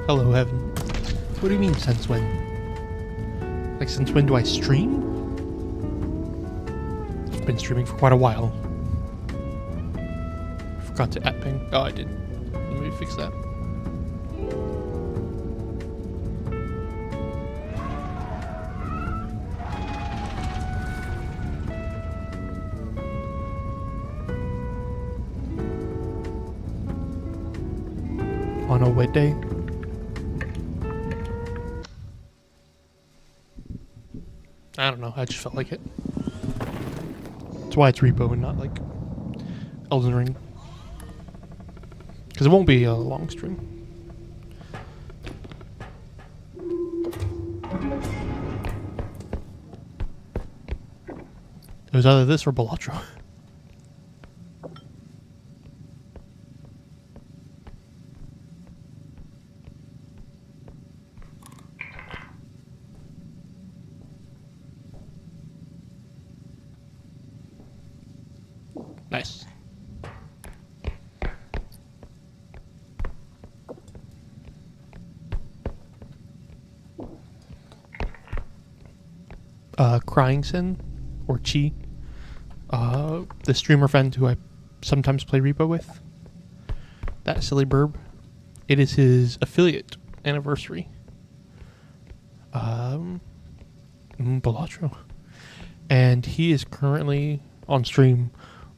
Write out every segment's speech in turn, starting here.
Hello, Heaven. What do you mean, since when? Like, since when do I stream? I've been streaming for quite a while. Forgot to add ping. Oh, I did. Let me fix that. On a wet day. I don't know, I just felt like it. That's why it's Repo and not like Elden Ring. Because it won't be a long stream. It was either this or Balatro. Nice. Crying Sin, or Chi, the streamer friend who I sometimes play Repo with. That silly burb. It is his affiliate anniversary. Balatro. And he is currently on stream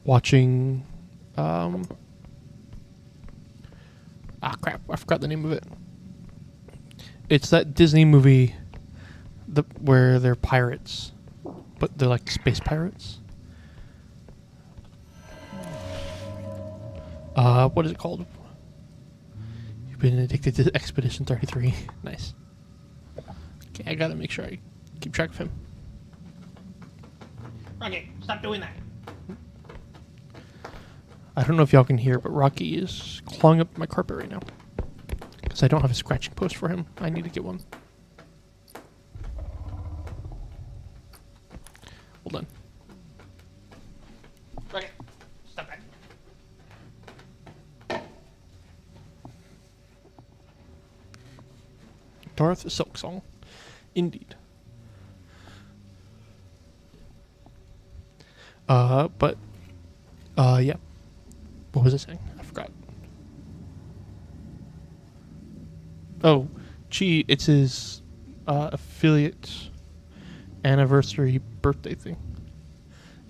watching crap, I forgot the name of it. It's that Disney movie where they're pirates, but they're like space pirates. What is it called? You've been addicted to Expedition 33. Nice. Okay, I gotta make sure I keep track of him. Rocky, stop doing that. I don't know if y'all can hear, but Rocky is clawing up my carpet right now. Because I don't have a scratching post for him. I need to get one. Hold on. Rocky, stop that. Darth Silk Song. Indeed. Yeah. What was I saying? I forgot. Oh, Chi, it's his affiliate anniversary birthday thing.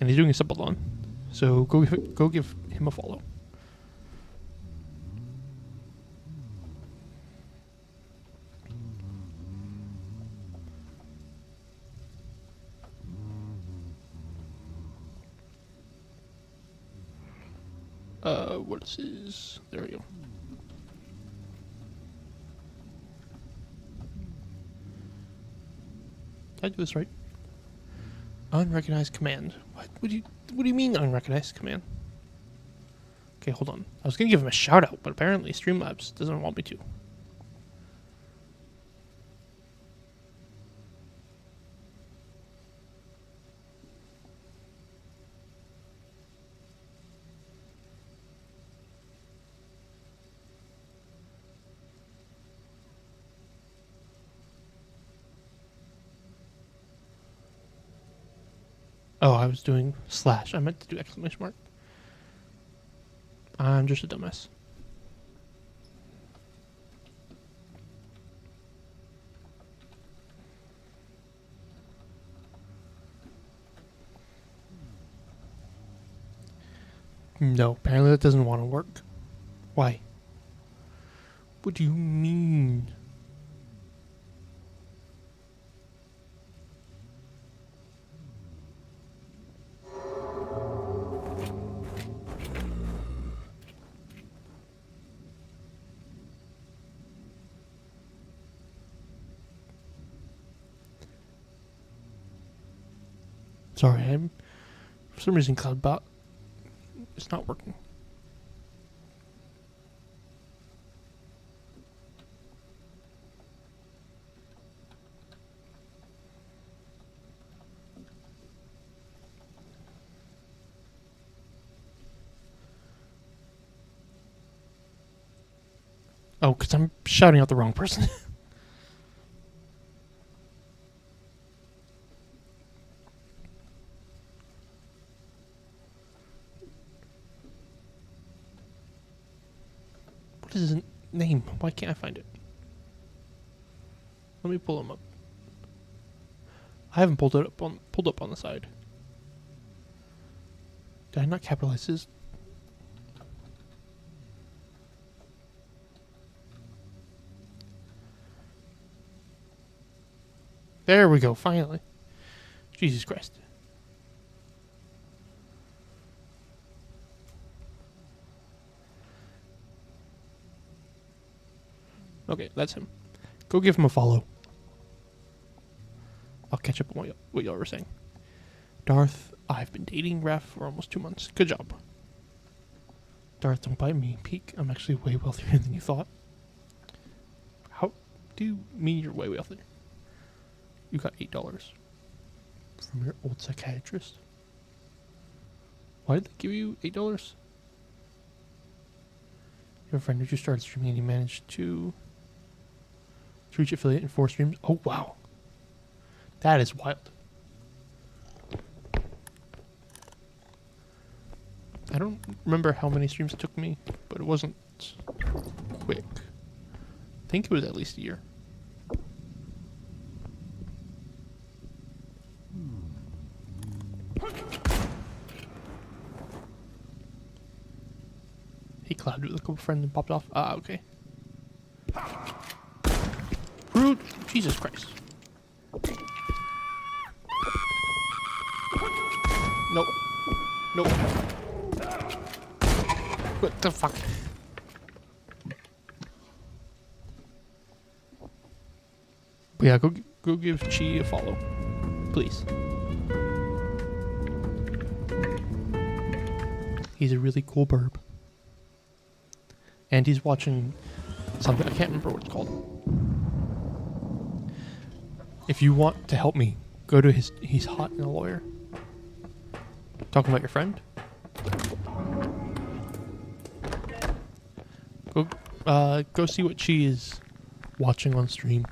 And he's doing a subathon. So go give him a follow. What is his? There we go. Did I do this right? Unrecognized command. What do you mean unrecognized command? Okay, hold on. I was gonna give him a shout out, but apparently Streamlabs doesn't want me to. Oh, I was doing slash. I meant to do exclamation mark. I'm just a dumbass. No, apparently that doesn't want to work. Why? What do you mean? Sorry, for some reason CloudBot is not working. Oh, because I'm shouting out the wrong person. What is his name? Why can't I find it? Let me pull him up. I haven't pulled up on the side. Did I not capitalize his? There we go, finally. Jesus Christ. Okay, that's him. Go give him a follow. I'll catch up on what y'all were saying. Darth, I've been dating Raph for almost 2 months. Good job. Darth, don't bite me. Peek, I'm actually way wealthier than you thought. How do you mean you're way wealthier? You got $8 from your old psychiatrist. Why did they give you $8? You have a friend who just started streaming and he managed to reach affiliate in 4 streams. Oh, wow. That is wild. I don't remember how many streams it took me, but it wasn't quick. I think it was at least a year. He collabed with a couple friends and popped off. Ah, okay. Rude. Jesus Christ. Nope. Nope. What the fuck? But yeah, go give Chi a follow, please. He's a really cool burb. And he's watching something, I can't remember what it's called. If you want to help me, go to he's hot and a lawyer. Talking about your friend? Go see what Chi is watching on stream.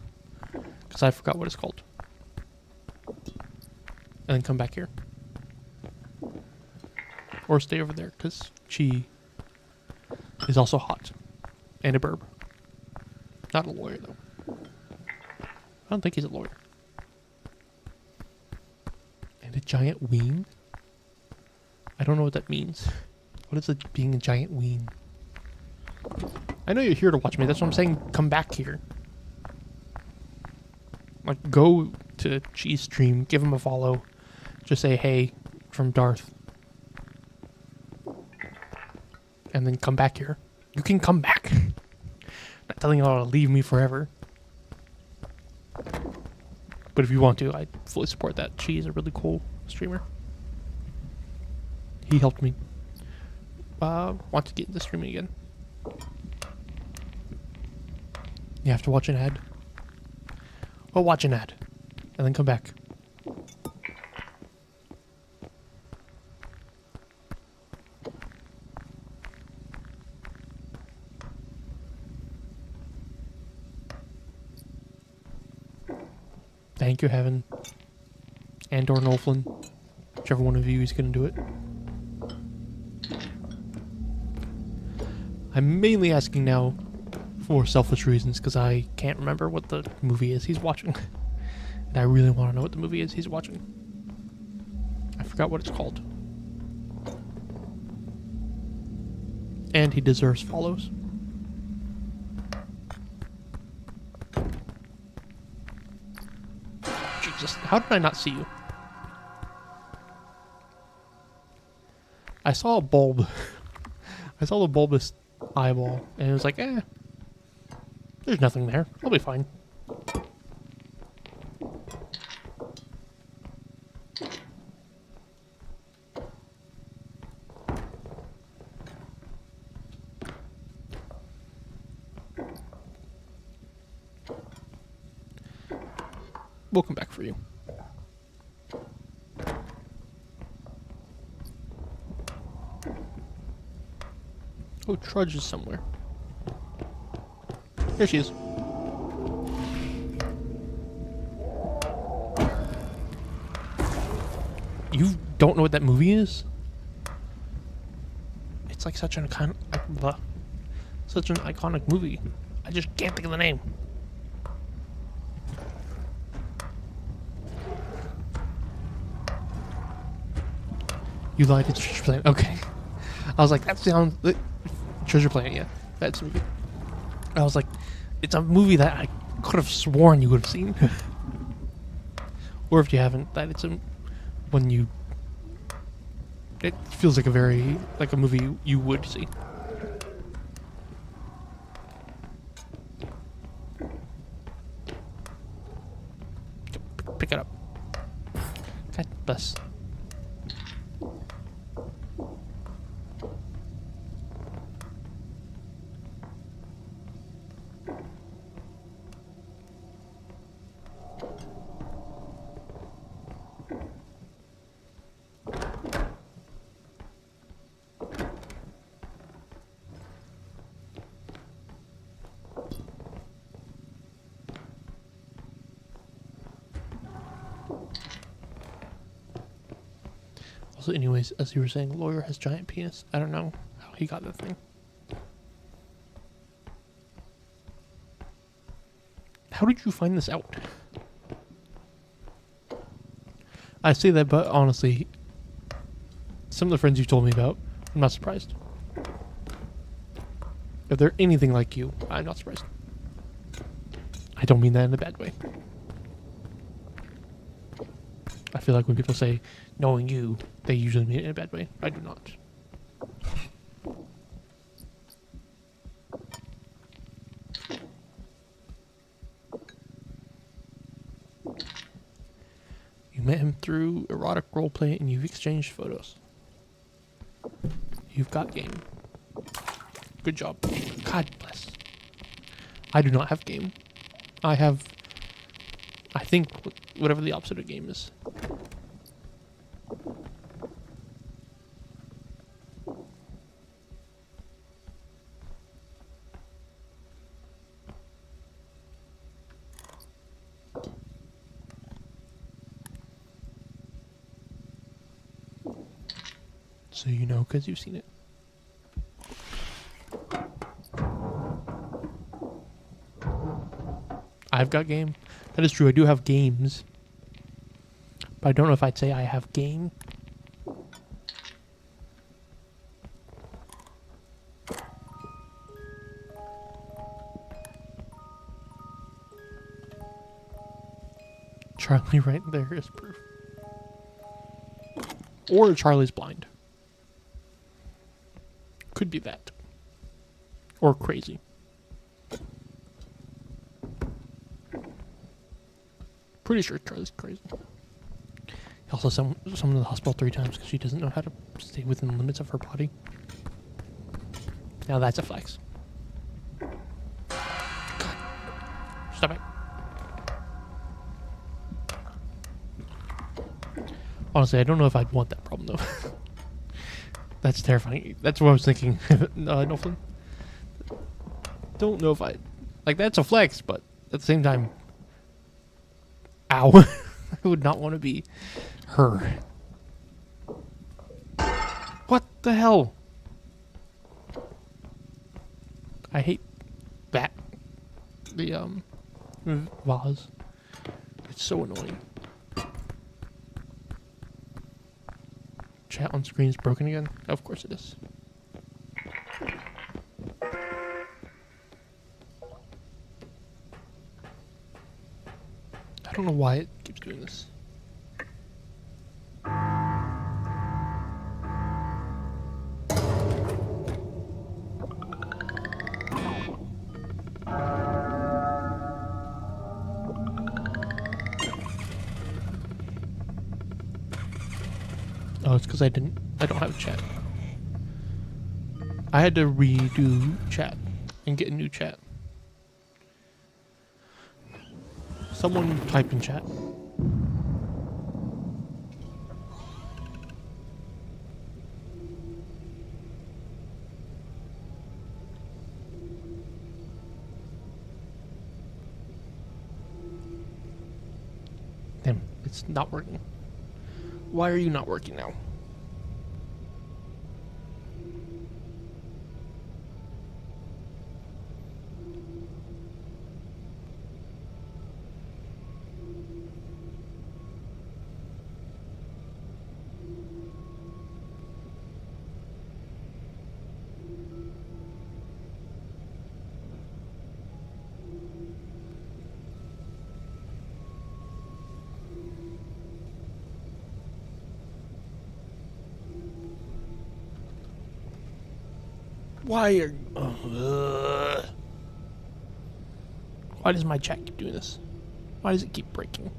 Because I forgot what it's called. And then come back here. Or stay over there, because Chi is also hot. And a burb. Not a lawyer, though. I don't think he's a lawyer. And a giant ween? I don't know what that means. What is it being a giant ween? I know you're here to watch me. That's what I'm saying. Come back here. Like, go to Chi's stream. Give him a follow. Just say, hey, from Darth. And then come back here. You can come back. Not telling you how to leave me forever. But if you want to, I fully support that. Chi is a really cool streamer. He helped me want to get into streaming again. You have to watch an ad. Well, watch an ad. And then come back. Thank you, Heaven. And or Nolflin. Whichever one of you is going to do it. I'm mainly asking now for selfish reasons because I can't remember what the movie is he's watching. And I really want to know what the movie is he's watching. I forgot what it's called. And he deserves follows. Jesus, how did I not see you? I saw a bulb. I saw the bulbous eyeball, and it was like, there's nothing there. I'll be fine. We'll come back for you. Oh, Trudge is somewhere. Here she is. You don't know what that movie is? It's like such an iconic movie. I just can't think of the name. You lied, it's Treasure Planet. Okay. I was like, that sounds... Treasure Planet, yeah. That's a movie. I was like, it's a movie that I could have sworn you would have seen. Or if you haven't, that it's when you... It feels like a movie you would see. Pick it up. God bless. Also, anyways, as you were saying, lawyer has giant penis. I don't know how he got that thing. How did you find this out? I say that, but honestly, some of the friends you told me about, I'm not surprised. If they're anything like you, I'm not surprised. I don't mean that in a bad way. I feel like when people say, knowing you, they usually mean it in a bad way. I do not. You met him through erotic roleplay and you've exchanged photos. You've got game. Good job. God bless. I do not have game. I have, I think, whatever the opposite of game is. So you know because you've seen it. I've got game. That is true. I do have games. But I don't know if I'd say I have game. Charlie right there is proof. Or Charlie's blind. Could be that. Or crazy. Pretty sure Charlie's crazy. He also summoned to the hospital 3 times because she doesn't know how to stay within the limits of her body. Now that's a flex. God. Stop it. Honestly, I don't know if I'd want that problem though. That's terrifying. That's what I was thinking. No fun. Don't know if I... Like, that's a flex, but at the same time... Ow. I would not want to be her. What the hell? I hate that. The, vase. It's so annoying. Chat on screen is broken again? Of course it is. I don't know why it keeps doing this. Oh, it's because I don't have chat. I had to redo chat and get a new chat. Someone type in chat. It's not working. Why are you not working now? Why are... Why does my chat keep doing this? Why does it keep breaking?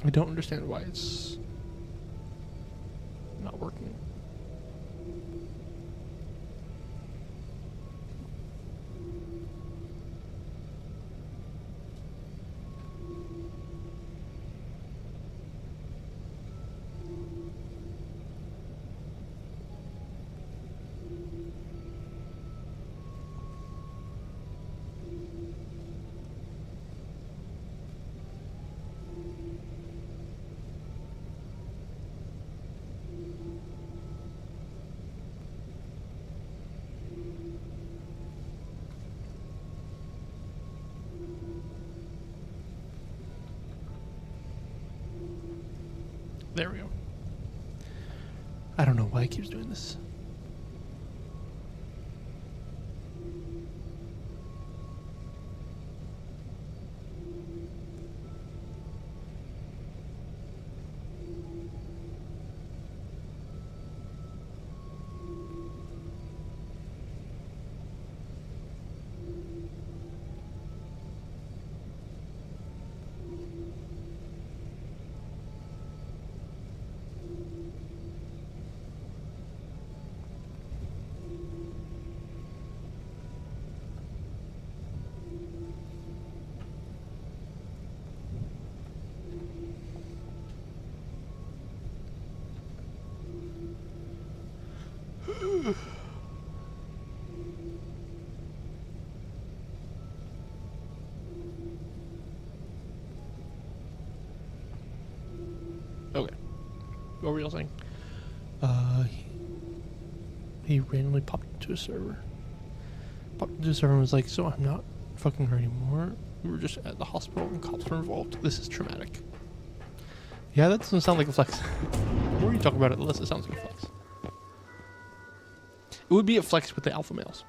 I don't understand why it's not working. There we go. I don't know why it keeps doing this. Okay. What were you all saying? He randomly popped into a server. Popped into a server and was like, so I'm not fucking her anymore. We were just at the hospital and cops were involved. This is traumatic. Yeah, that doesn't sound like a flex. The more you talk about it, the less it sounds like a flex. It would be a flex with the alpha males.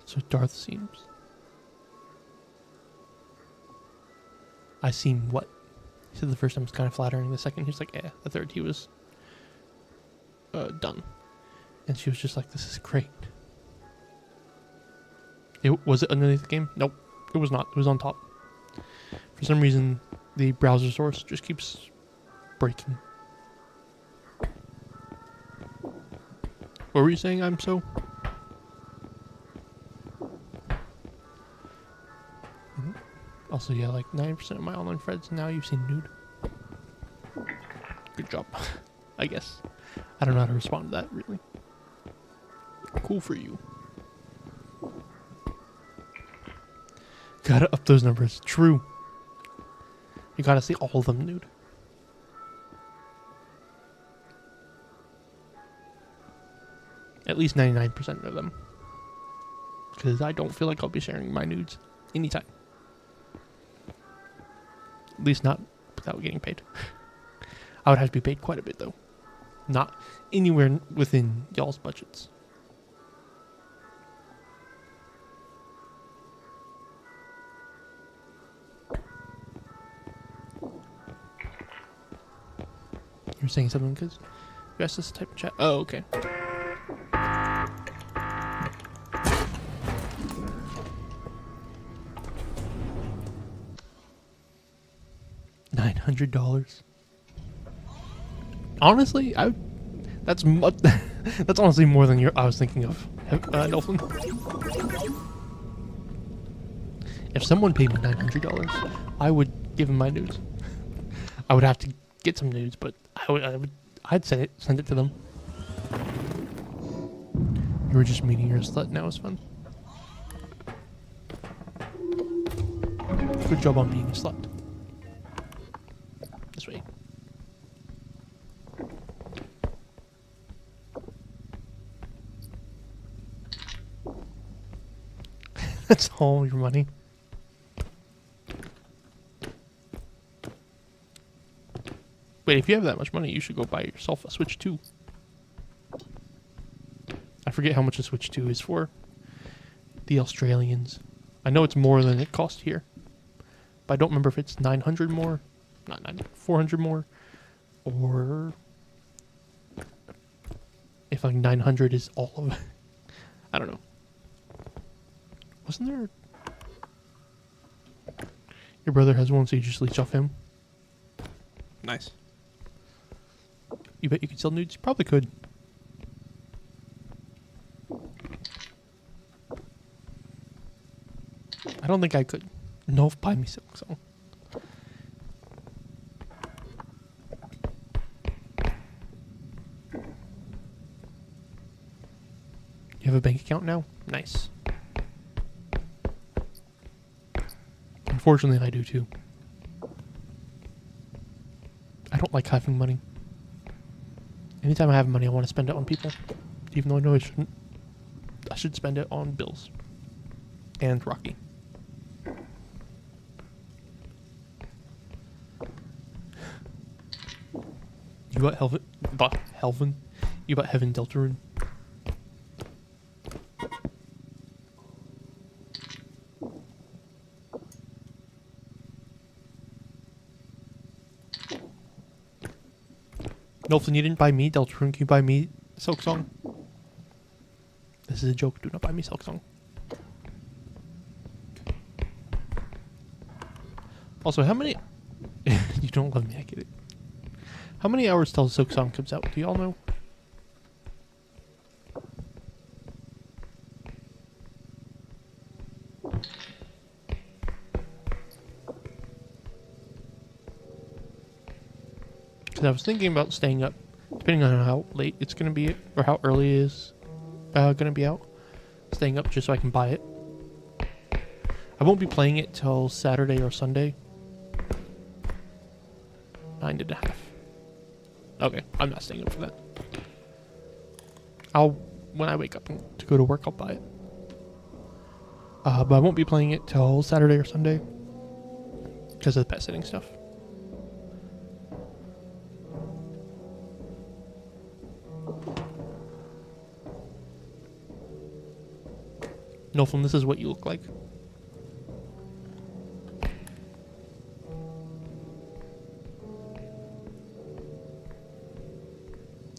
So Darth seems... I seem what? He said the first time was kind of flattering. The second he was like, eh. The third he was done. And she was just like, this is great. Was it underneath the game? Nope. It was not. It was on top. For some reason, the browser source just keeps breaking. What were you saying, I'm so? Also, yeah, like 90% of my online friends now you've seen nude. Good job, I guess. I don't know how to respond to that, really. Cool for you. Gotta up those numbers. True. You gotta see all of them nude. At least 99% of them. Because I don't feel like I'll be sharing my nudes anytime. At least not without getting paid. I would have to be paid quite a bit, though. Not anywhere within y'all's budgets. You're saying something because you asked us to type in chat. Oh, okay. $900. Honestly, that's much. That's honestly more than I was thinking of, Nelson. If someone paid me $900, I would give him my nudes. I would have to get some nudes, but I'd send it to them. You were just meeting your slut. Now it's fun. Good job on being a slut. This way. That's all your money. Wait, if you have that much money, you should go buy yourself a Switch 2. I forget how much a Switch 2 is for the Australians. I know it's more than it cost here, but I don't remember if it's 900 more, not 900, 400 more, or if like 900 is all of it. I don't know. Wasn't there... Your brother has one, so you just leech off him? Nice. You bet you could sell nudes? You probably could. I don't think I could. No, buy me silk song. You have a bank account now? Nice. Unfortunately, I do too. I don't like having money. Anytime I have money, I want to spend it on people. Even though I know I shouldn't. I should spend it on bills. And Rocky. You got Helvin? You got Heaven Deltarune? Nolfin, you didn't buy me Deltarune. Can you buy me Silk Song? This is a joke. Do not buy me Silk Song. Also, how many... You don't love me, I get it. How many hours till Silk Song comes out? Do y'all know? Because I was thinking about staying up, depending on how late it's going to be, or how early it is going to be out. Staying up just so I can buy it. I won't be playing it till Saturday or Sunday. 9.5. Okay, I'm not staying up for that. When I wake up to go to work, I'll buy it. But I won't be playing it till Saturday or Sunday because of the pet sitting stuff. Nolfin, this is what you look like.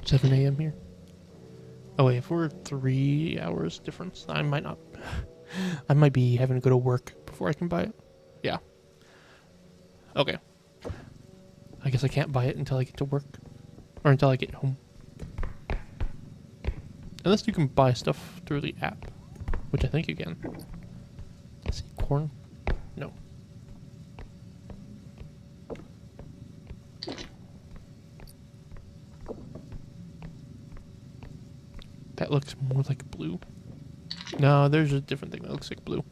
$7 a.m. here. Oh wait, if we're 3 hours difference, I might not. I might be having to go to work before I can buy it. Yeah. Okay. I guess I can't buy it until I get to work. Or until I get home. Unless you can buy stuff through the app. Which I think you can. Let's see, corn? No. That looks more like blue. No, there's a different thing that looks like blue.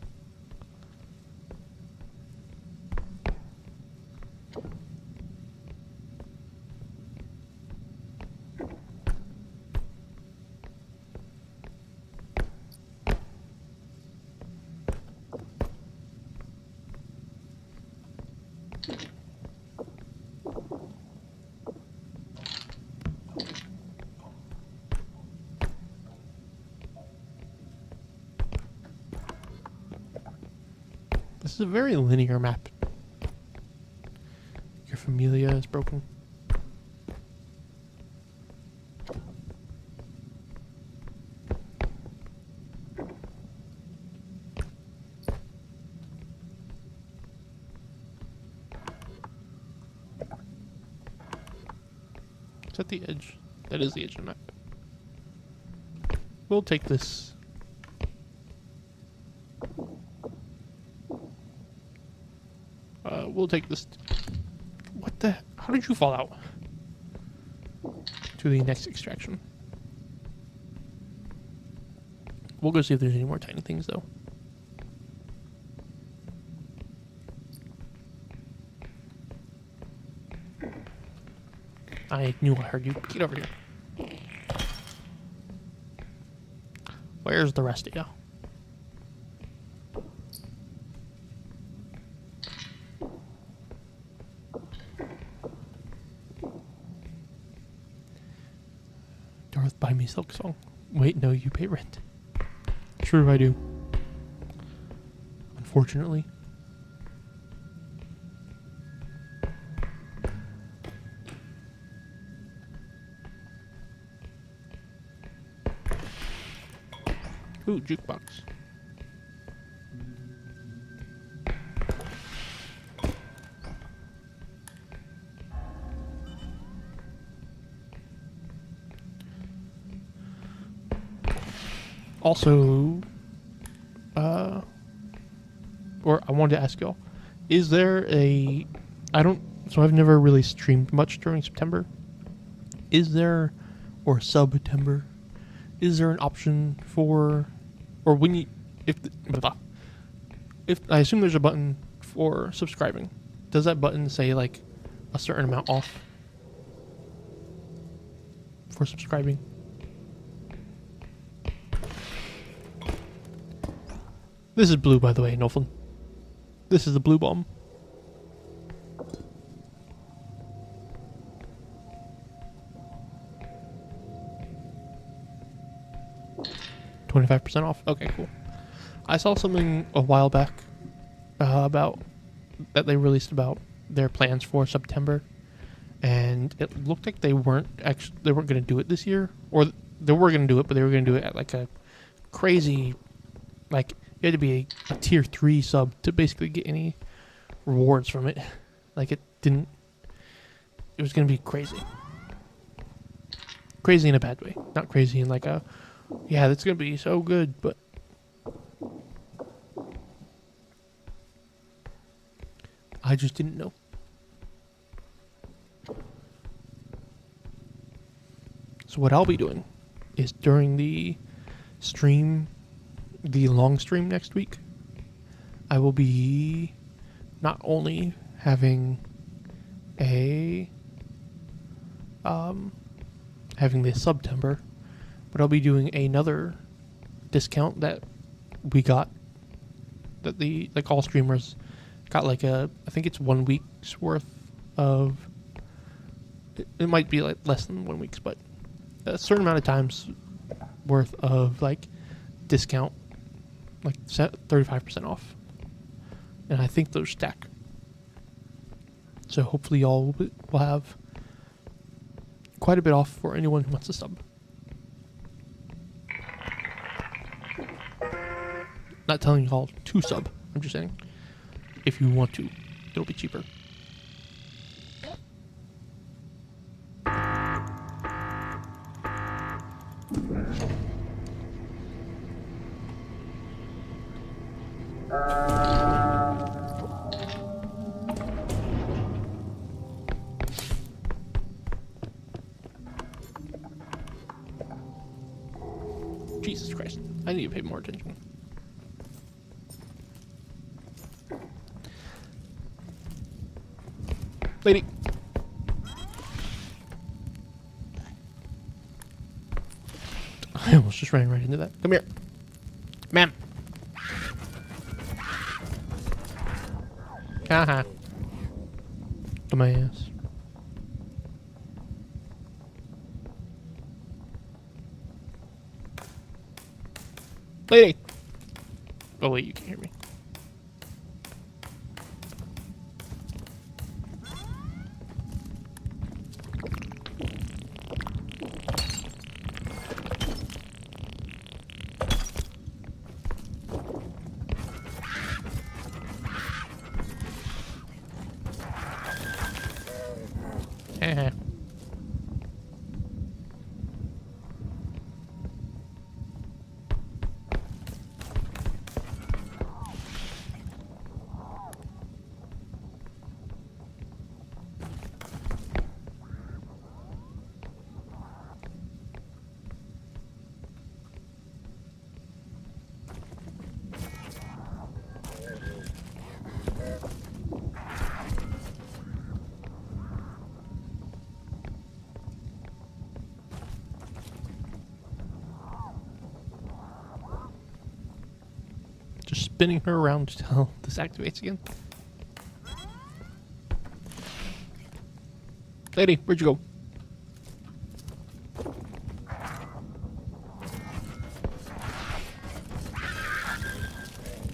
This is a very linear map. Your familia is broken. that the edge? That is the edge of the map. We'll take this. We'll take this. What the? How did you fall out? To the next extraction. We'll go see if there's any more tiny things, though. I knew I heard you. Get over here. Where's the rest of you? Darth, buy me Silk Song. Wait, no, you pay rent. True, I do. Unfortunately. Ooh, jukebox. Also, or I wanted to ask y'all, is there a, so I've never really streamed much during September. Is there, or September, is there an option for, or when you, if I assume there's a button for subscribing, does that button say like a certain amount off for subscribing? This is blue, by the way, Noflin. This is the blue bomb. $25% off. Okay, cool. I saw something a while back about that they released about their plans for September, and it looked like they weren't going to do it this year, or they were going to do it, but they were going to do it at like a crazy, like you had to be a tier 3 sub to basically get any rewards from it. Like it was going to be crazy. Crazy in a bad way. Not crazy in like a, yeah, that's going to be so good, but I just didn't know. So what I'll be doing is during the stream, the long stream next week, I will be not only having a having the September, but I'll be doing another discount that we got, that the like all streamers got, like a, I think it's 1 week's worth of, it might be like less than 1 week's, but a certain amount of times worth of like discount, like 35% off, and I think those stack. So hopefully y'all will have quite a bit off for anyone who wants to sub. Not telling y'all to sub, I'm just saying if you want to, it'll be cheaper. Jesus Christ, I need to pay more attention. Lady. I almost just ran right into that. Come here. Ma'am. Haha. Dumbass. Lady. Oh wait, you can hear me. spinning her around until this activates again. Lady, where'd you go?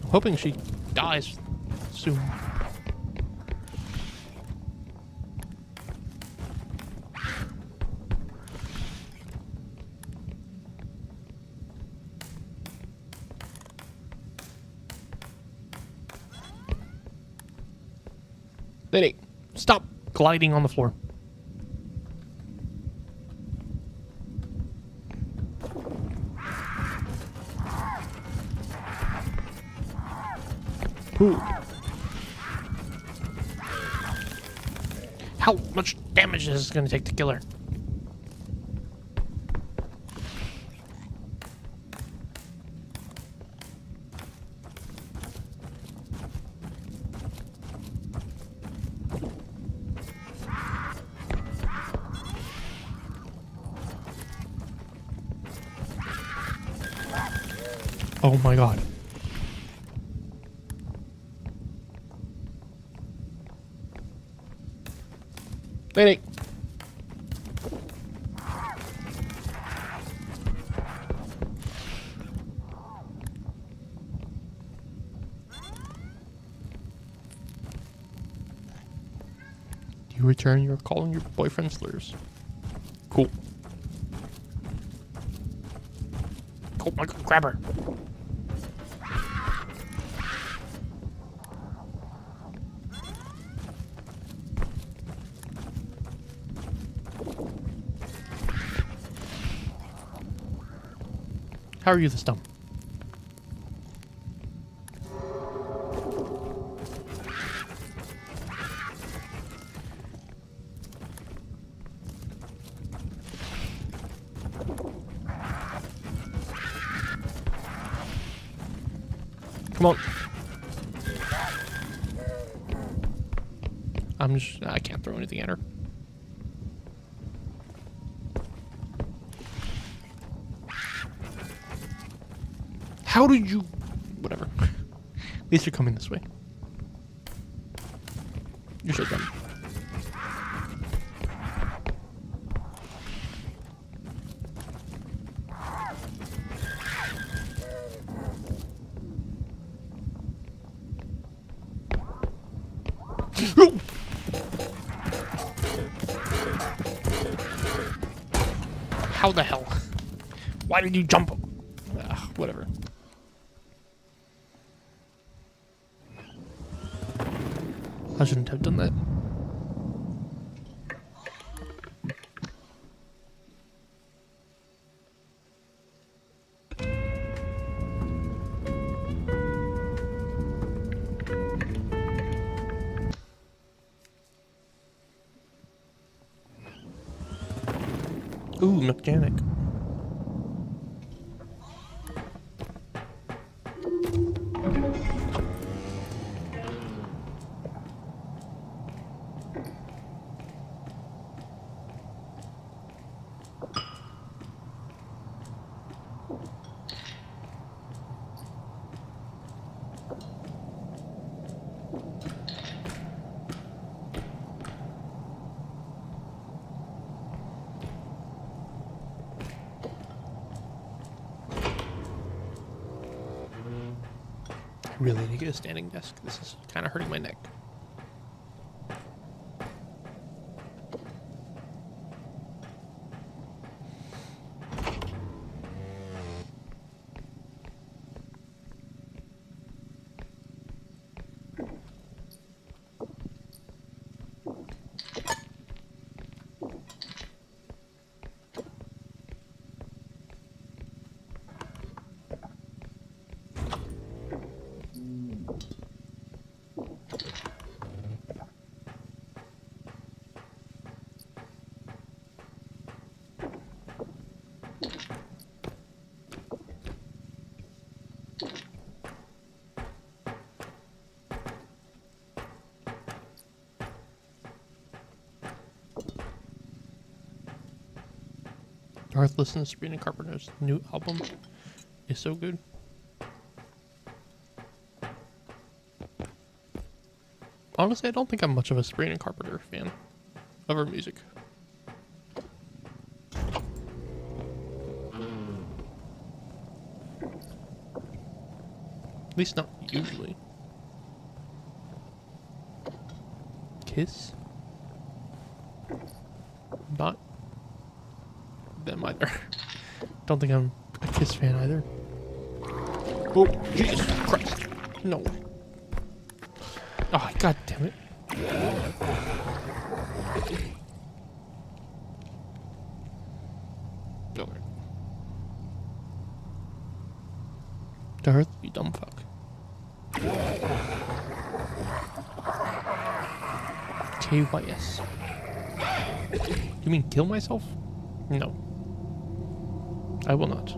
I'm hoping she dies soon. Lady, stop gliding on the floor. Ooh. How much damage is this going to take to kill her? Oh my god. Lady. You return your calling your boyfriend slurs. Cool. Oh my god, grab her. How are you this dumb? Come on. I can't throw anything at her. How did you... Whatever. At least you're coming this way. You're so dumb. How the hell? Why did you jump? Ugh, whatever. I shouldn't have done that. Ooh, mechanic. I really need to get a standing desk. This is kind of hurting my neck. Darth listens to Sabrina Carpenter's new album is so good. Honestly, I don't think I'm much of a Sabrina Carpenter fan of her music. At least not usually. Kiss? Not them either. Don't think I'm a Kiss fan either. Oh, Jesus Christ. No. Oh, god damn it. Okay. Darth, you dumb fuck. KYS. You mean kill myself? No. I will not.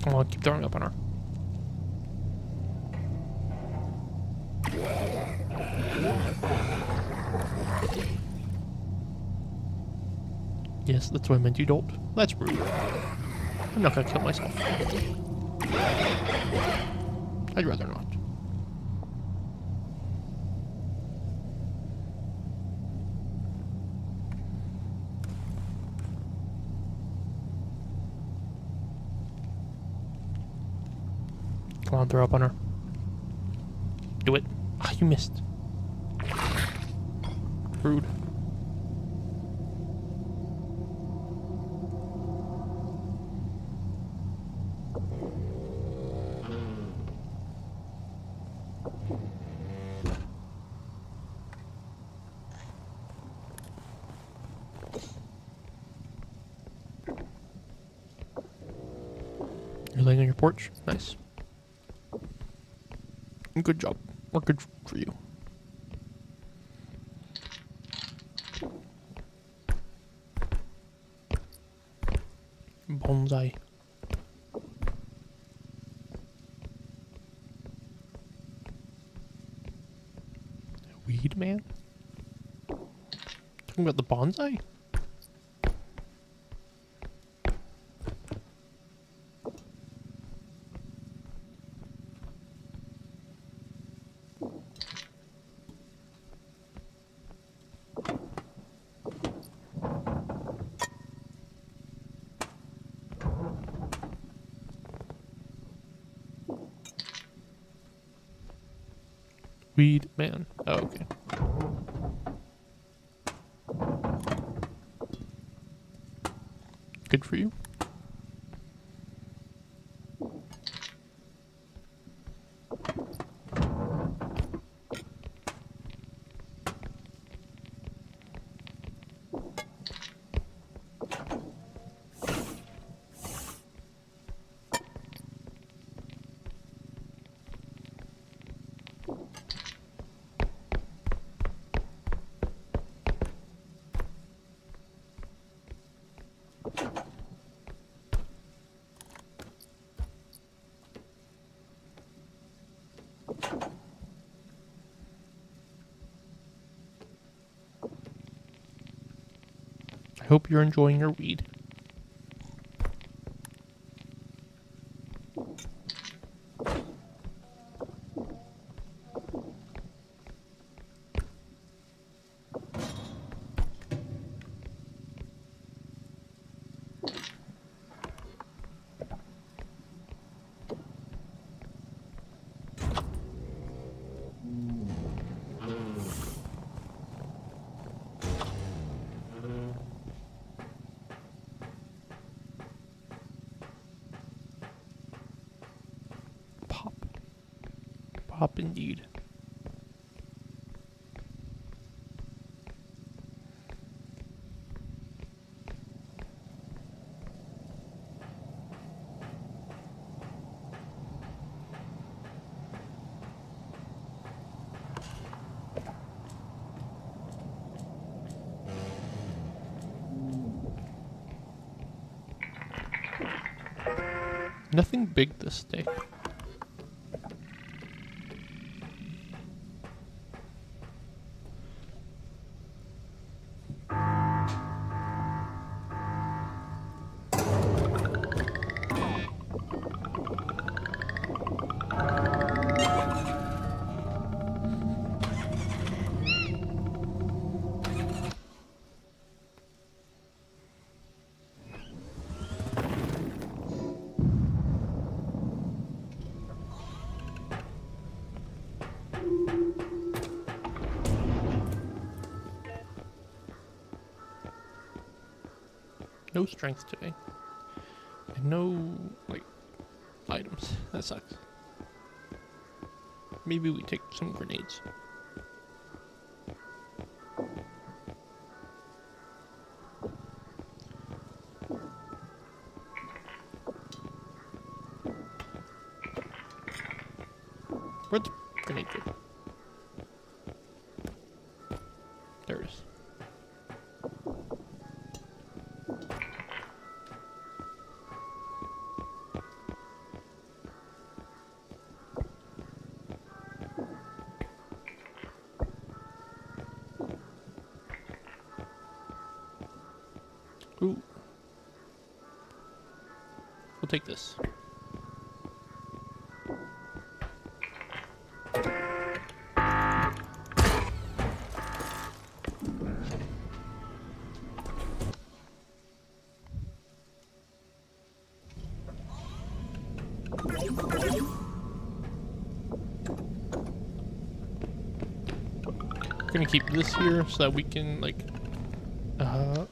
I'll keep throwing up on her. Yes, that's what I meant. You don't. That's rude. I'm not gonna kill myself. I'd rather not. Come on, throw up on her. Do it. Ah, you missed. Rude. You're laying on your porch? Nice. Good job. Or good for you. Bonsai. Weed man? Talking about the bonsai? Weed man. Oh, okay. Good for you. I hope you're enjoying your weed. Pop. Pop indeed. Nothing big this day. no strength today. And no, like, items. That sucks. Maybe we take some grenades. Where'd the grenade go? There it is. Ooh. We'll take this. We're gonna keep this here so that we can, like,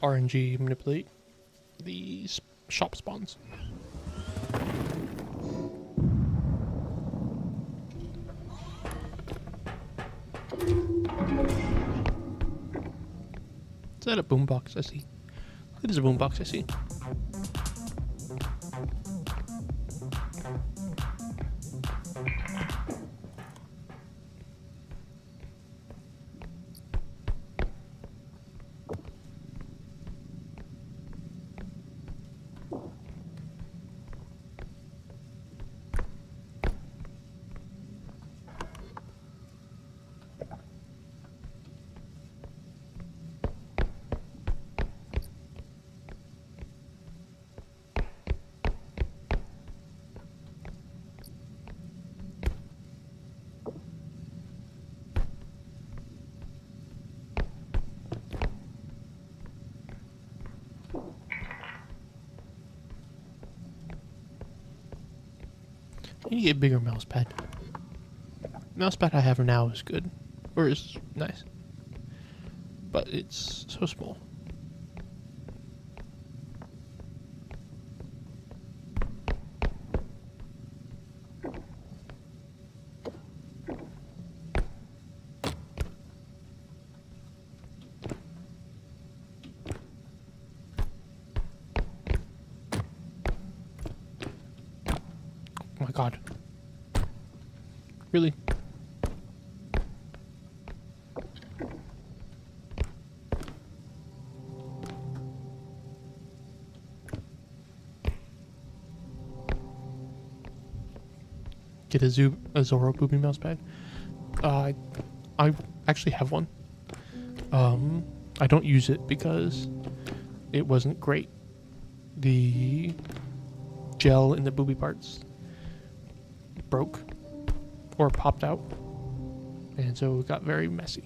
RNG manipulate these shop spawns. Is that a boombox I see? It is a boombox I see. I need to get a bigger mouse pad. Mouse pad I have now is good. Or is nice. But it's so small. Oh my god. Really? Get a Zoro booby mouse pad. I actually have one. I don't use it because it wasn't great. The gel in the booby parts broke or popped out, and so it got very messy.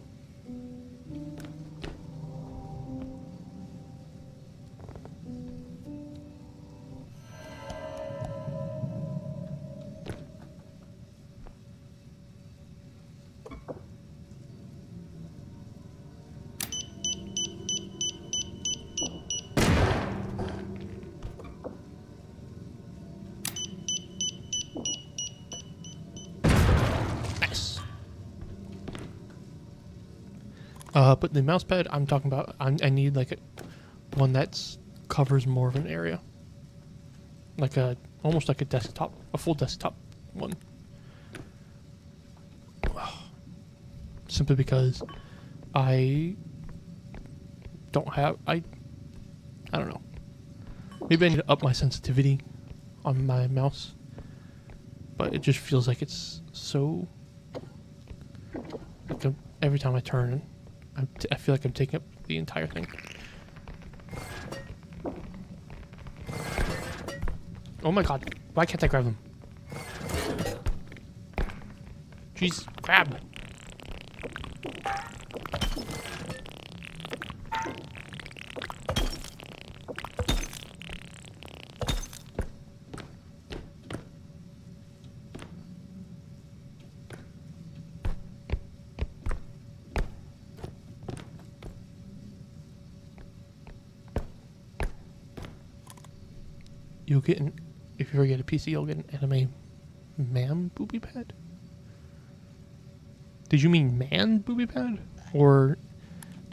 But the mouse pad I'm talking about, I need like one that's covers more of an area, like almost like a desktop, a full desktop one. Simply because I don't have I don't know. Maybe I need to up my sensitivity on my mouse, but it just feels like it's so. Like every time I turn, I feel like I'm taking up the entire thing. Oh my god, why can't I grab them? Jeez, grab! you'll get an, if you ever get a PC, you'll get an anime man booby pad. Did you mean man booby pad? Or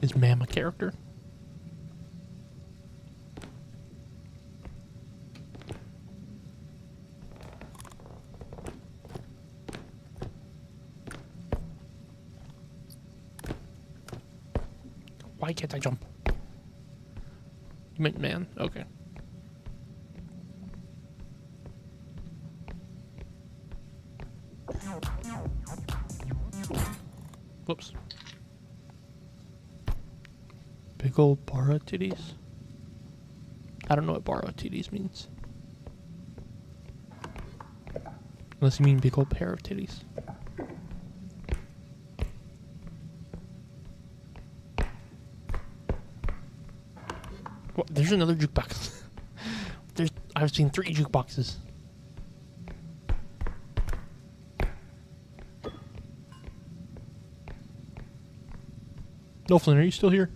is ma'am a character? Why can't I jump? You meant man? Okay. Whoops. Big old bara titties? I don't know what bara titties means. Unless you mean big old pair of titties. What? There's another jukebox. I've seen 3 jukeboxes. No, Flynn, are you still here?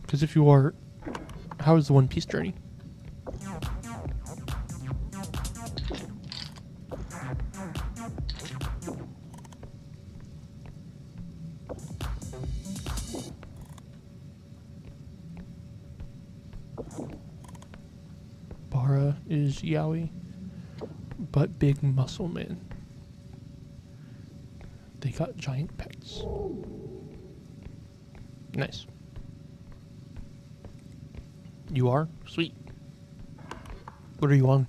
Because if you are, how is the One Piece journey? Bara is yaoi, but big muscle man. They got giant pets. Nice. You are? Sweet. What are you on?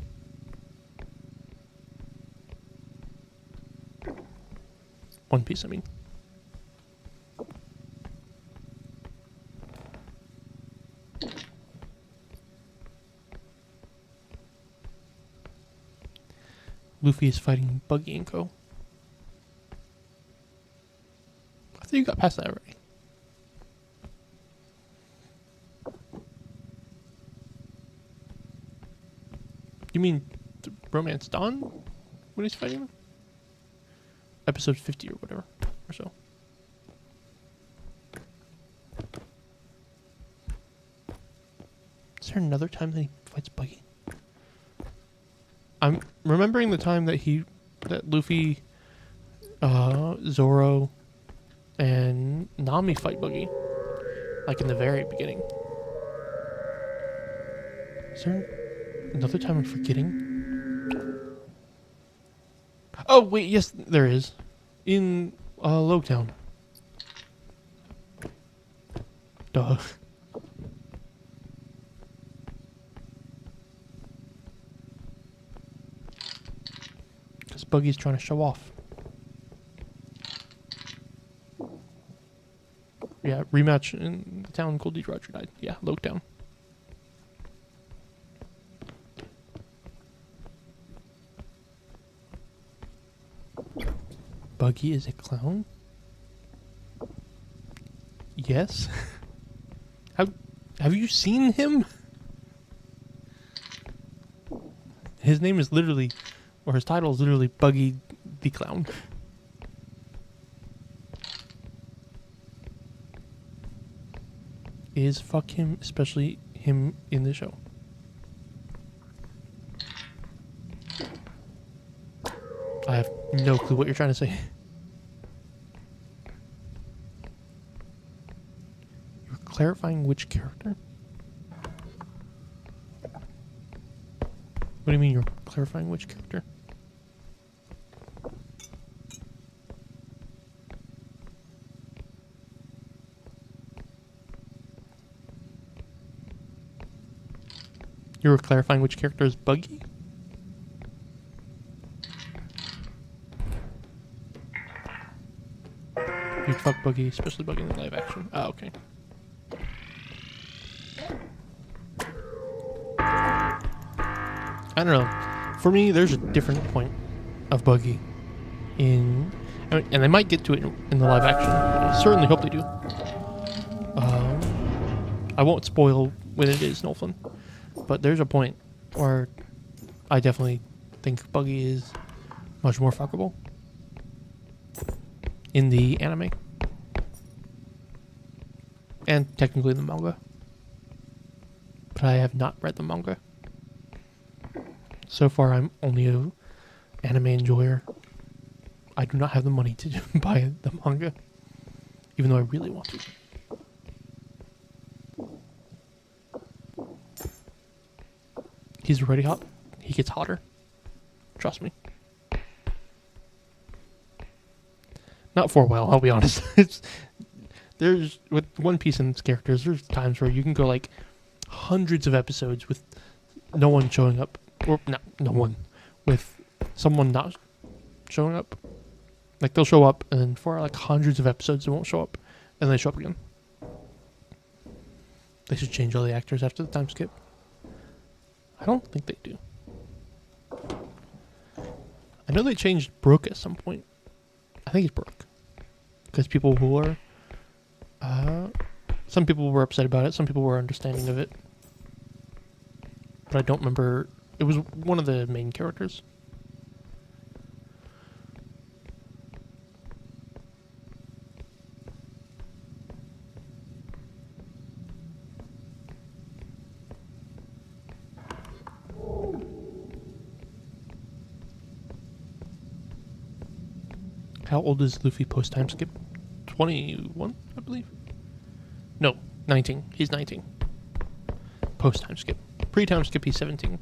One Piece, I mean. Luffy is fighting Buggy and Co. I thought you got past that already. You mean the Romance Dawn? When he's fighting them? Episode 50 or whatever. Or so. Is there another time that he fights Buggy? I'm remembering the time that Luffy, Zoro, and Nami fight Buggy. Like in the very beginning. Is there another time I'm forgetting? Oh, wait, yes, there is. In, Logtown. Duh. Because Buggy's trying to show off. Yeah, rematch in the town Goldie Roger died. Yeah, Logtown. Buggy is a clown? Yes. Have you seen him? His name is literally, or his title is literally Buggy the Clown. Is fuck him, especially him in the show. I have no clue what you're trying to say. You're clarifying which character? What do you mean you're clarifying which character? You were clarifying which character is Buggy? You'd fuck Buggy, especially Buggy in the live action. Oh, okay. I don't know. For me, there's a different point of Buggy in... and they might get to it in the live action. I certainly hope they do. I won't spoil when it is, Nolflin. But there's a point where I definitely think Buggy is much more fuckable in the anime. And technically the manga. But I have not read the manga. So far, I'm only a anime enjoyer. I do not have the money to buy the manga, even though I really want to. He's already hot. He gets hotter. Trust me. Not for a while, I'll be honest. There's, with One Piece and its characters, there's times where you can go like hundreds of episodes with no one showing up. Or, no one. With someone not showing up. Like, they'll show up, and then for like hundreds of episodes, they won't show up. And then they show up again. They should change all the actors after the time skip. I don't think they do. I know they changed Brooke at some point. I think it's Brooke. Because people who were... some people were upset about it. Some people were understanding of it. But I don't remember... It was one of the main characters. How old is Luffy post time skip? 21, I believe. No, 19. He's 19. Post time skip. Pre time skip, he's 17.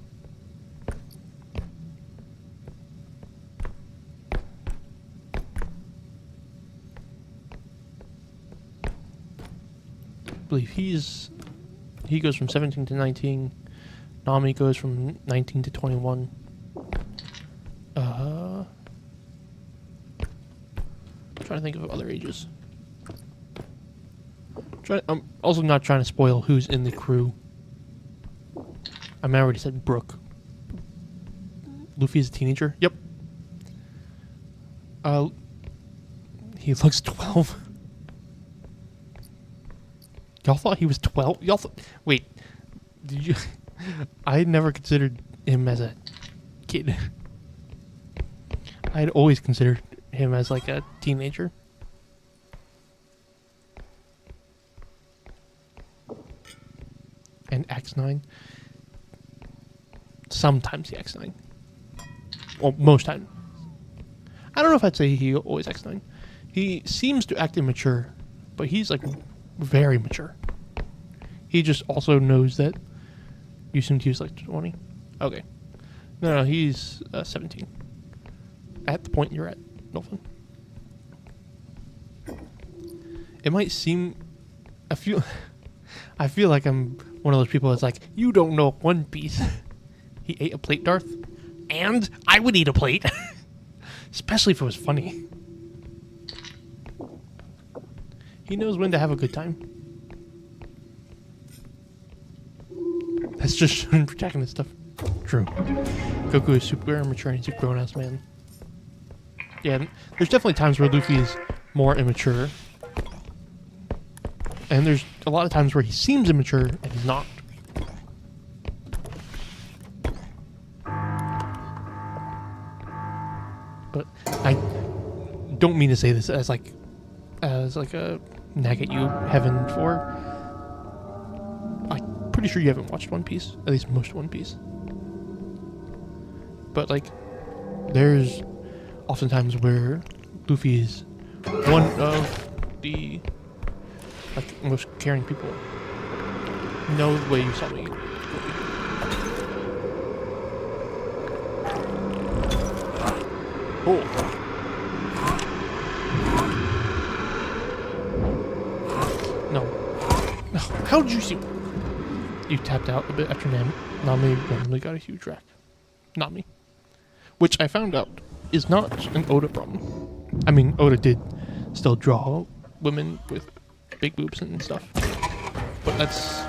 I believe he goes from 17 to 19. Nami goes from 19 to 21. Trying to think of other ages. I'm also not trying to spoil who's in the crew. I mean, I already said Brooke. Luffy's a teenager. Yep. He looks 12. Y'all thought he was 12? Y'all thought... Wait. Did you... I never considered him as a kid. I'd always considered him as like a teenager. And X9. Sometimes he X9. Well, most time. I don't know if I'd say he always X9. He seems to act immature, but he's like very mature. He just also knows that you assumed he was like 20. Okay. No, he's 17. At the point you're at, Dolphin. It might seem... I feel like I'm one of those people that's like, you don't know One Piece. He ate a plate, Darth. And I would eat a plate. Especially if it was funny. He knows when to have a good time. That's just showing protagonist stuff. True. Goku is super immature and he's a grown-ass man. Yeah, there's definitely times where Luffy is more immature. And there's a lot of times where he seems immature and he's not. But I don't mean to say this as like a nag at you heaven for. I'm pretty sure you haven't watched One Piece, at least most One Piece. But like, there's oftentimes where Luffy is one of the like most caring people. No way you saw me. Oh. No. How did you see? You tapped out a bit after Nami randomly got a huge rack. Not me. Which I found out is not an Oda problem. I mean, Oda did still draw women with big boobs and stuff. But that's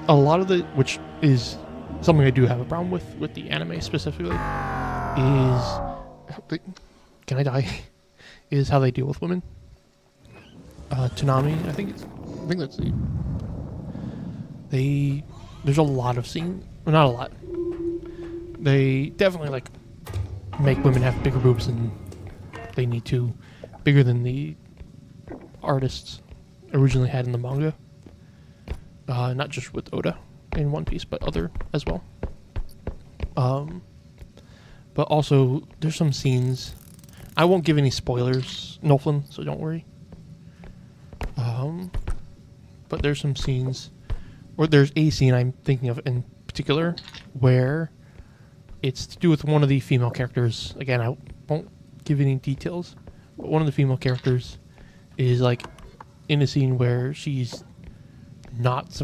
a lot of the, which is something I do have a problem with the anime specifically, is, can I die? Is how they deal with women. Toonami, I think that's there's a lot of scene, well, not a lot. They definitely like make women have bigger boobs than they need to, bigger than the artists originally had in the manga. Not just with Oda in One Piece, but other as well. But also, there's some scenes. I won't give any spoilers, Nolflin, so don't worry. But there's some scenes, or there's a scene I'm thinking of in particular, where it's to do with one of the female characters. Again, I won't give any details, but one of the female characters is like in a scene where she's not.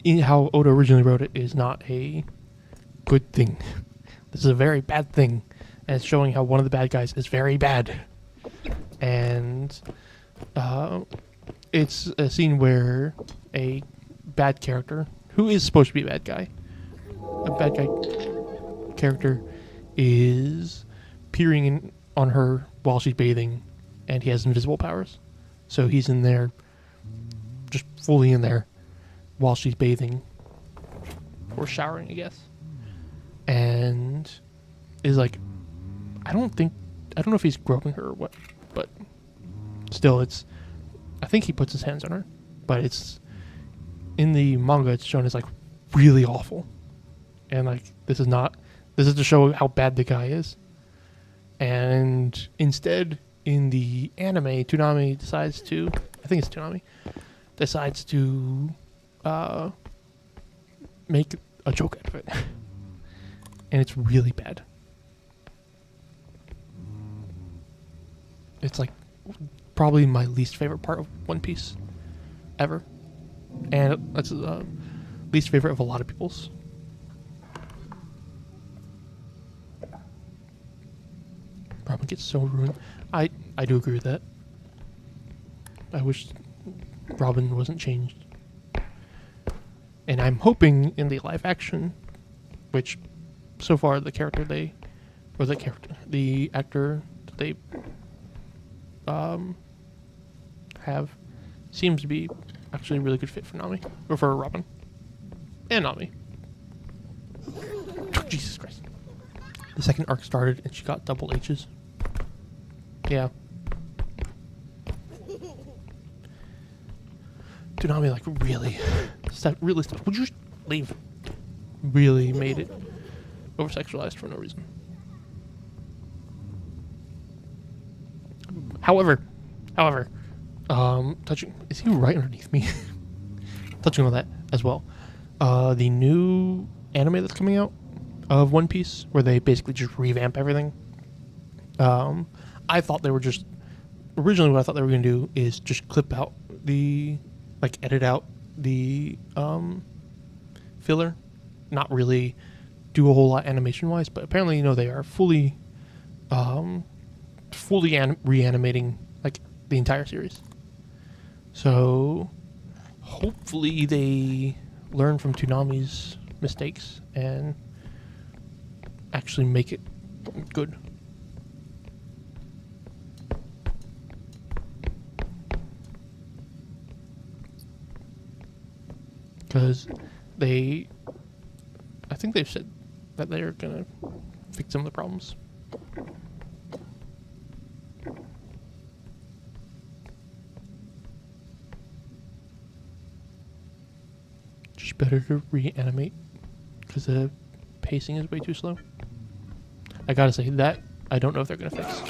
In how Oda originally wrote it is not a good thing. This is a very bad thing, and it's showing how one of the bad guys is very bad. And it's a scene where a bad character, who is supposed to be a bad guy character, is peering in on her while she's bathing, and he has invisible powers. So he's in there, just fully in there, while she's bathing, or showering, I guess. And is like, I don't know if he's groping her or what, but still, I think he puts his hands on her, but it's, in the manga, it's shown as like really awful. And like, this is to show how bad the guy is. And instead, in the anime, Toonami decides to make a joke out of it. And it's really bad. It's like probably my least favorite part of One Piece ever. And that's least favorite of a lot of people's. Robin gets so ruined. I do agree with that. I wish Robin wasn't changed. And I'm hoping in the live action, which so far the actor that they have seems to be actually a really good fit for Nami, or for Robin and Nami. Jesus Christ. The second arc started and she got double H's. Yeah. Toonami like really would you just leave? Really made it over sexualized for no reason. However, touching, is he right underneath me? Touching on that as well. The new anime that's coming out of One Piece, where they basically just revamp everything. I thought they were just, originally what I thought they were going to do is just edit out the filler, not really do a whole lot animation wise, but apparently, they are fully reanimating like the entire series. So hopefully they learn from Toonami's mistakes and actually make it good. Because I think they've said that they're gonna fix some of the problems. Just better to reanimate because the pacing is way too slow. I gotta say that I don't know if they're gonna fix.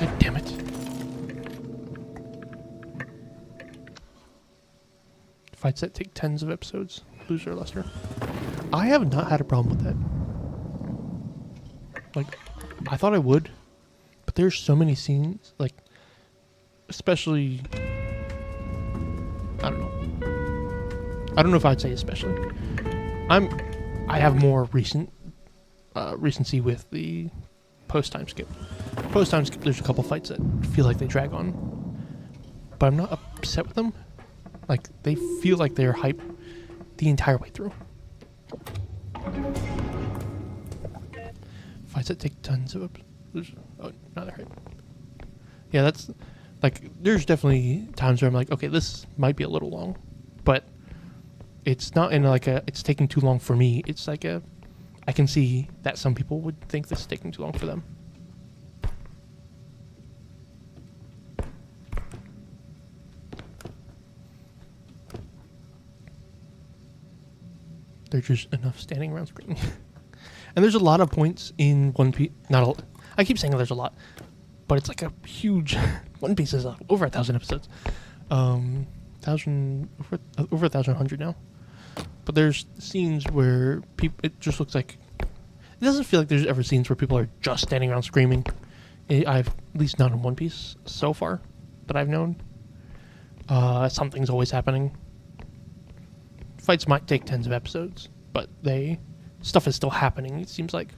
God damn it. Fights that take tens of episodes, loser luster. I have not had a problem with that. Like, I thought I would, but there's so many scenes, like, especially, I don't know if I'd say especially. I have more recency with the post-time skip. Post-time skip, there's a couple fights that feel like they drag on, but I'm not upset with them. Like, they feel like they're hype the entire way through. Fights that take tons of episodes. Oh, now they're hype. Yeah, that's, like, there's definitely times where I'm like, okay, this might be a little long, but it's not in like it's taking too long for me. It's like I can see that some people would think this is taking too long for them. There's just enough standing around screaming. And there's a lot of points in One Piece. I keep saying there's a lot, but it's like a huge. One Piece is over 1,000 episodes. Over 1,100 now. But there's scenes where it just looks like it doesn't feel like there's ever scenes where people are just standing around screaming. I've at least not in One Piece so far that I've known. Something's always happening. Fights might take tens of episodes, but stuff is still happening. It seems like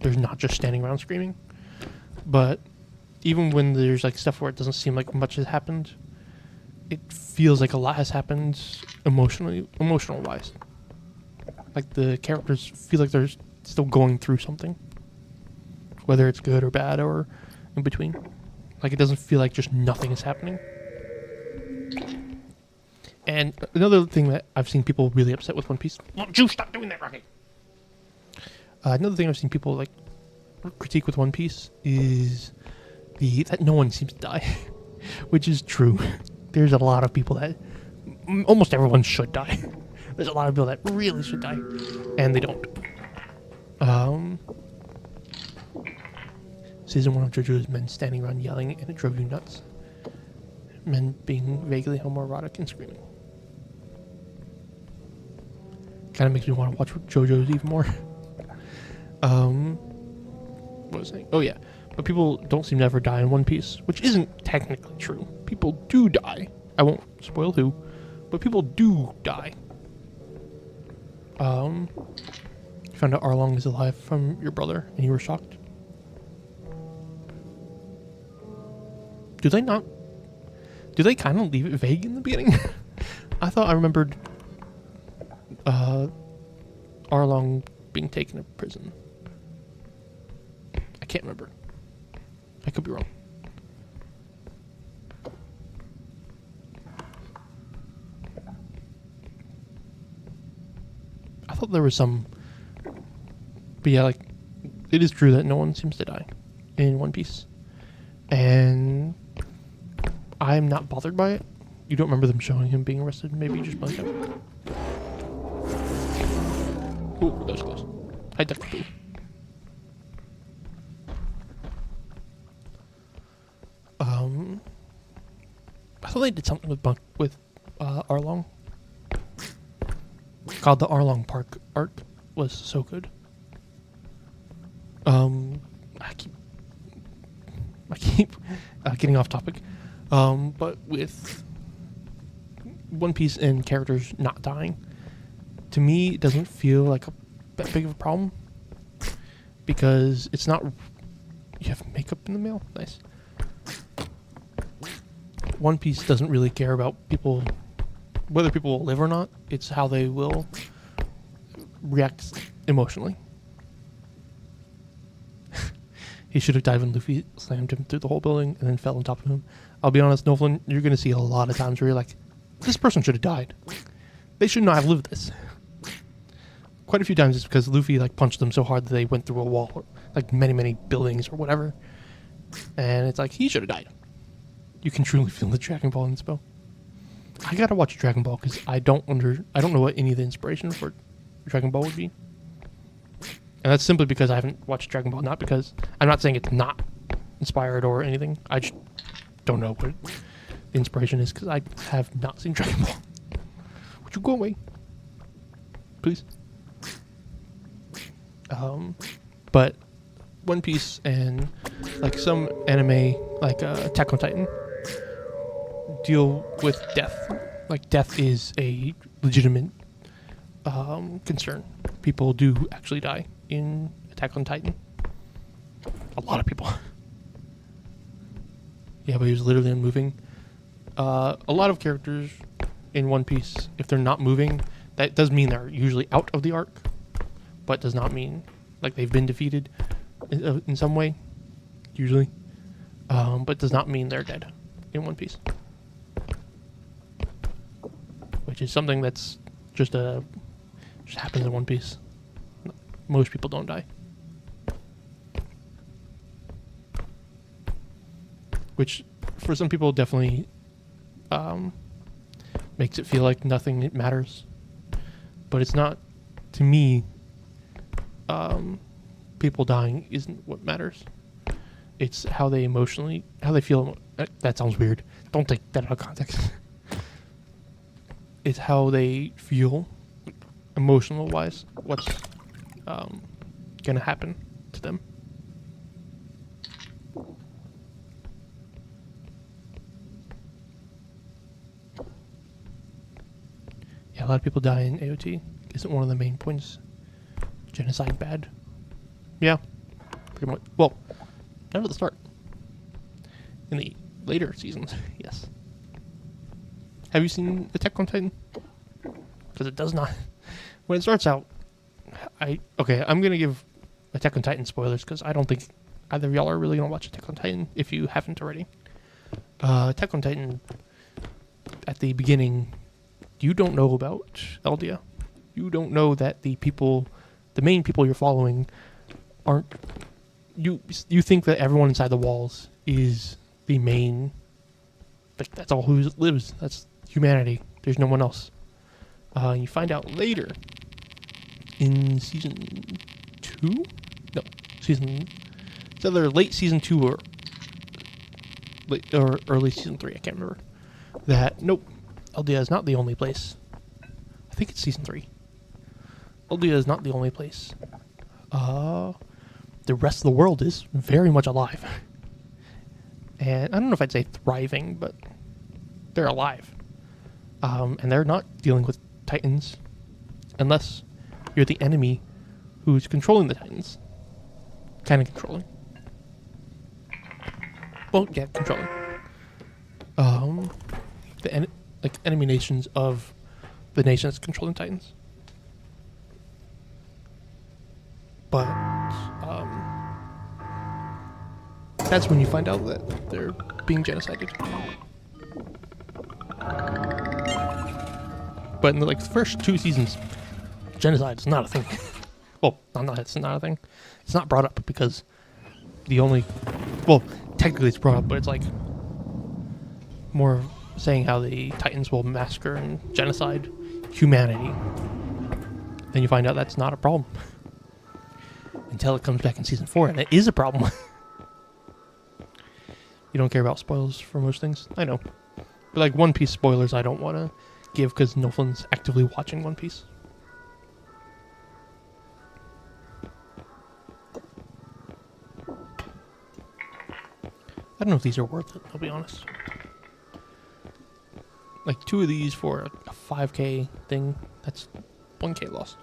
there's not just standing around screaming. But even when there's like stuff where it doesn't seem like much has happened, it feels like a lot has happened emotional wise. Like the characters feel like they're still going through something, whether it's good or bad or in between. Like it doesn't feel like just nothing is happening. And another thing that I've seen people really upset with One Piece. Won't you stop doing that, Rocky? Another thing I've seen people like critique with One Piece is that no one seems to die, which is true. There's a lot of people that almost everyone should die. There's a lot of people that really should die, and they don't. Season 1 of JoJo's men standing around yelling, and it drove you nuts. Men being vaguely homoerotic and screaming. Kind of makes me want to watch JoJo's even more. What was I saying? Oh yeah, but people don't seem to ever die in One Piece, which isn't technically true. People do die. I won't spoil who, but people do die. You found out Arlong is alive from your brother, and you were shocked. Do they not? Do they kind of leave it vague in the beginning? I thought I remembered Arlong being taken to prison. I can't remember. I could be wrong. I thought there was some... But yeah, like, it is true that no one seems to die in One Piece. And I'm not bothered by it. You don't remember them showing him being arrested? Maybe you just blanked out. Ooh, that was close. I definitely. I thought they did something with Arlong. God, the Arlong Park arc was so good. I keep getting off topic. But with One Piece and characters not dying, to me, it doesn't feel like that big of a problem. Because it's not... You have makeup in the mail? Nice. One Piece doesn't really care about people... Whether people will live or not. It's how they will react emotionally. He should have died when Luffy slammed him through the whole building and then fell on top of him. I'll be honest, Novlin, you're going to see a lot of times where you're like, this person should have died. They should not have lived this. Quite a few times it's because Luffy like punched them so hard that they went through a wall, or, like many buildings or whatever. And it's like, he should have died. You can truly feel the Dragon Ball inspo. I gotta watch Dragon Ball because I don't know what any of the inspiration for Dragon Ball would be. And that's simply because I haven't watched Dragon Ball, not because... I'm not saying it's not inspired or anything. I just don't know what the inspiration is because I have not seen Dragon Ball. Would you go away? Please? But One Piece and like some anime, like Attack on Titan, deal with death. Like death is a legitimate concern. People do actually die in Attack on Titan. A lot of people. Yeah, but he was literally unmoving. A lot of characters in One Piece, if they're not moving, that does mean they're usually out of the arc, but does not mean like they've been defeated in some way, usually. But does not mean they're dead in One Piece. Which is something that's just happens in One Piece. Most people don't die. Which, for some people, definitely makes it feel like nothing matters. But it's not, to me, people dying isn't what matters. It's how they feel. That sounds weird. Don't take that out of context. It's how they feel, emotional wise. What's gonna happen to them. Yeah, a lot of people die in AOT. Isn't one of the main points genocide bad? Yeah, pretty much. Well, not at the start. In the later seasons, yes. Have you seen Attack on Titan? Because it does not. When it starts out, I'm gonna give Attack on Titan spoilers because I don't think either of y'all are really gonna watch Attack on Titan if you haven't already. Attack on Titan, at the beginning, you don't know about Eldia. You don't know that the main people you're following aren't. You think that everyone inside the walls is the main. Like that's all who lives. That's humanity. There's no one else. You find out later in season 2. No, it's either late season 2 or early season 3. I can't remember. That nope, Eldia is not the only place. I think it's season 3. Eldia is not the only place. The rest of the world is very much alive. And I don't know if I'd say thriving, but they're alive. And they're not dealing with Titans unless you're the enemy who's controlling the Titans. Kind of controlling. Well, yeah, controlling. Enemy nations of the nation that's controlling Titans. But that's when you find out that they're being genocided. But in the first 2 seasons, genocide is not a thing. Well, it's not a thing. It's not brought up because technically it's brought up, but it's more saying how the Titans will massacre and genocide humanity. Then you find out that's not a problem. Until it comes back in season 4, and it is a problem. You don't care about spoilers for most things? I know. But One Piece spoilers I don't want to give because no one's actively watching One Piece. I don't know if these are worth it, I'll be honest. 2 of these for a 5k thing, that's 1k lost.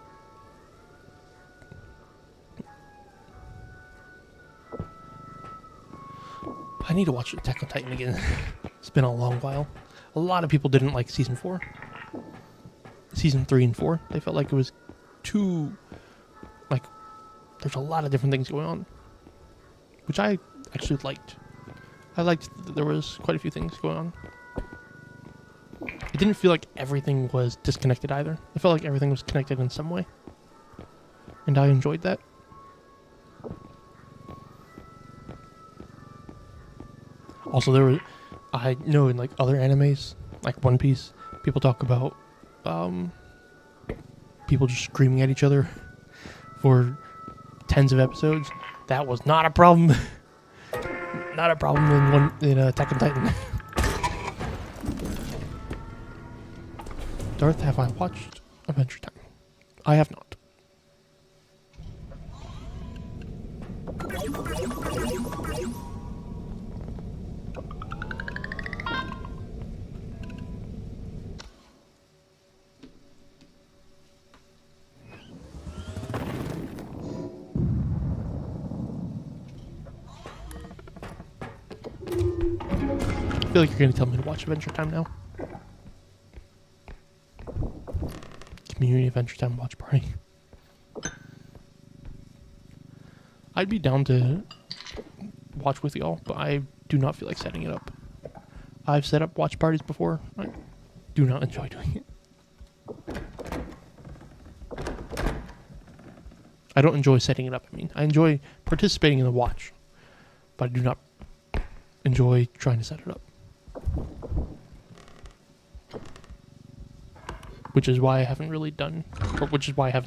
I need to watch Attack on Titan again. It's been a long while. A lot of people didn't like Season 4. Season 3 and 4. They felt like it was too... there's a lot of different things going on. Which I actually liked. I liked that there was quite a few things going on. It didn't feel like everything was disconnected either. It felt like everything was connected in some way. And I enjoyed that. Also, I know in other animes, like One Piece, people talk about people just screaming at each other for tens of episodes. That was not a problem. Not a problem in Attack on Titan. Darth, have I watched Adventure Time? I have not. I feel like you're going to tell me to watch Adventure Time now. Community Adventure Time watch party. I'd be down to watch with y'all, but I do not feel like setting it up. I've set up watch parties before. I do not enjoy doing it. I don't enjoy setting it up. I enjoy participating in the watch, but I do not enjoy trying to set it up. Which is why I haven't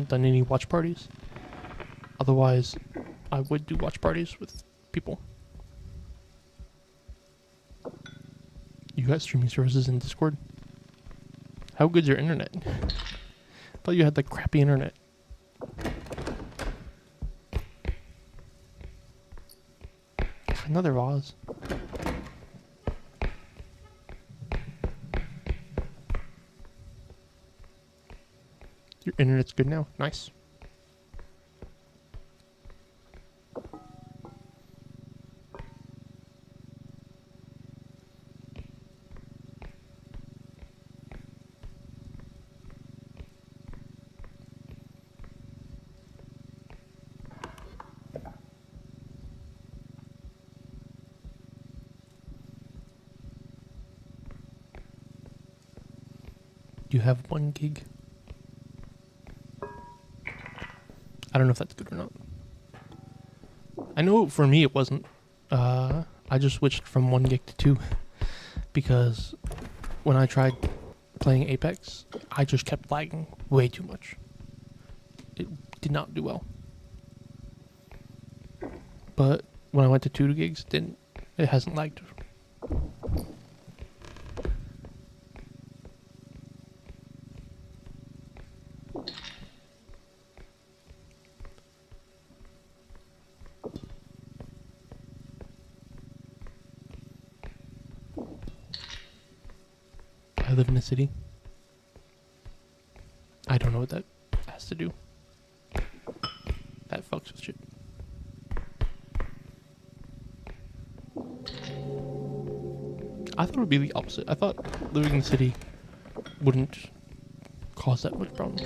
done any watch parties. Otherwise, I would do watch parties with people. You got streaming services in Discord? How good's your internet? I thought you had like crappy internet. Another vase. Your internet's good now. Nice. You have 1 gig. I don't know if that's good or not. I know for me it wasn't. I just switched from 1 gig to 2 because when I tried playing Apex, I just kept lagging way too much. It did not do well. But when I went to 2 gigs, it hasn't lagged. I live in a city. I don't know what that has to do. That fucks with shit. I thought it would be the opposite. I thought living in the city wouldn't cause that much problems.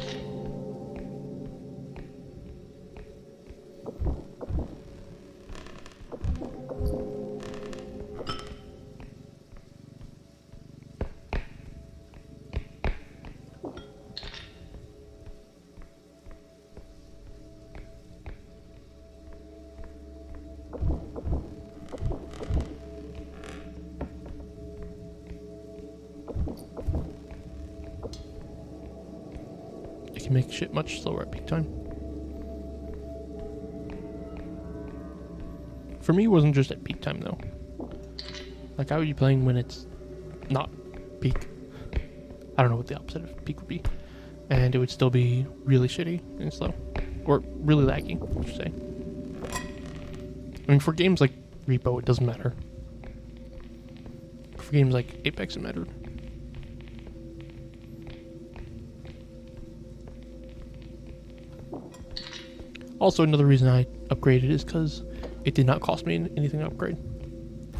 It can make shit much slower at peak time. For me, it wasn't just at peak time though. Like I would be playing when it's not peak. I don't know what the opposite of peak would be. And it would still be really shitty and slow. Or really laggy, I should say. I mean, for games like Repo, it doesn't matter. For games like Apex, it mattered. Also, another reason I upgraded is because it did not cost me anything to upgrade.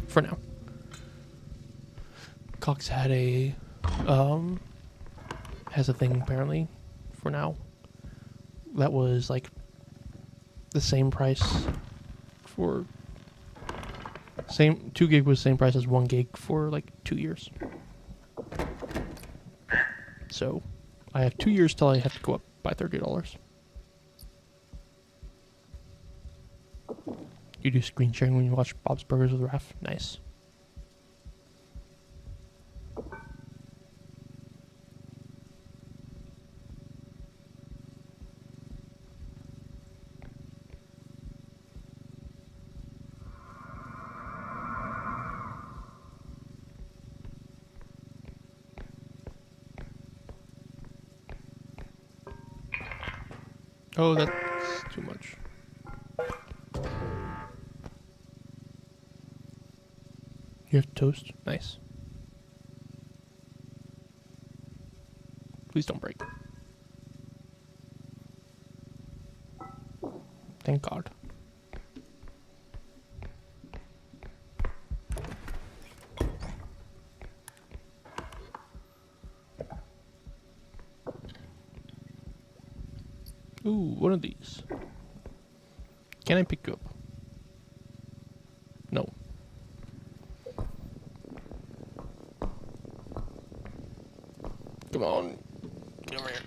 For now. Cox had has a thing apparently for now that was like the same price for 2 gig was the same price as 1 gig for like 2 years. So I have 2 years till I have to go up by $30. You do screen sharing when you watch Bob's Burgers with Raph? Nice. Oh, that's too much. You have toast? Nice. Please don't break. Thank God. Ooh, one of these. Can I pick you up? No. Come on. Get over here.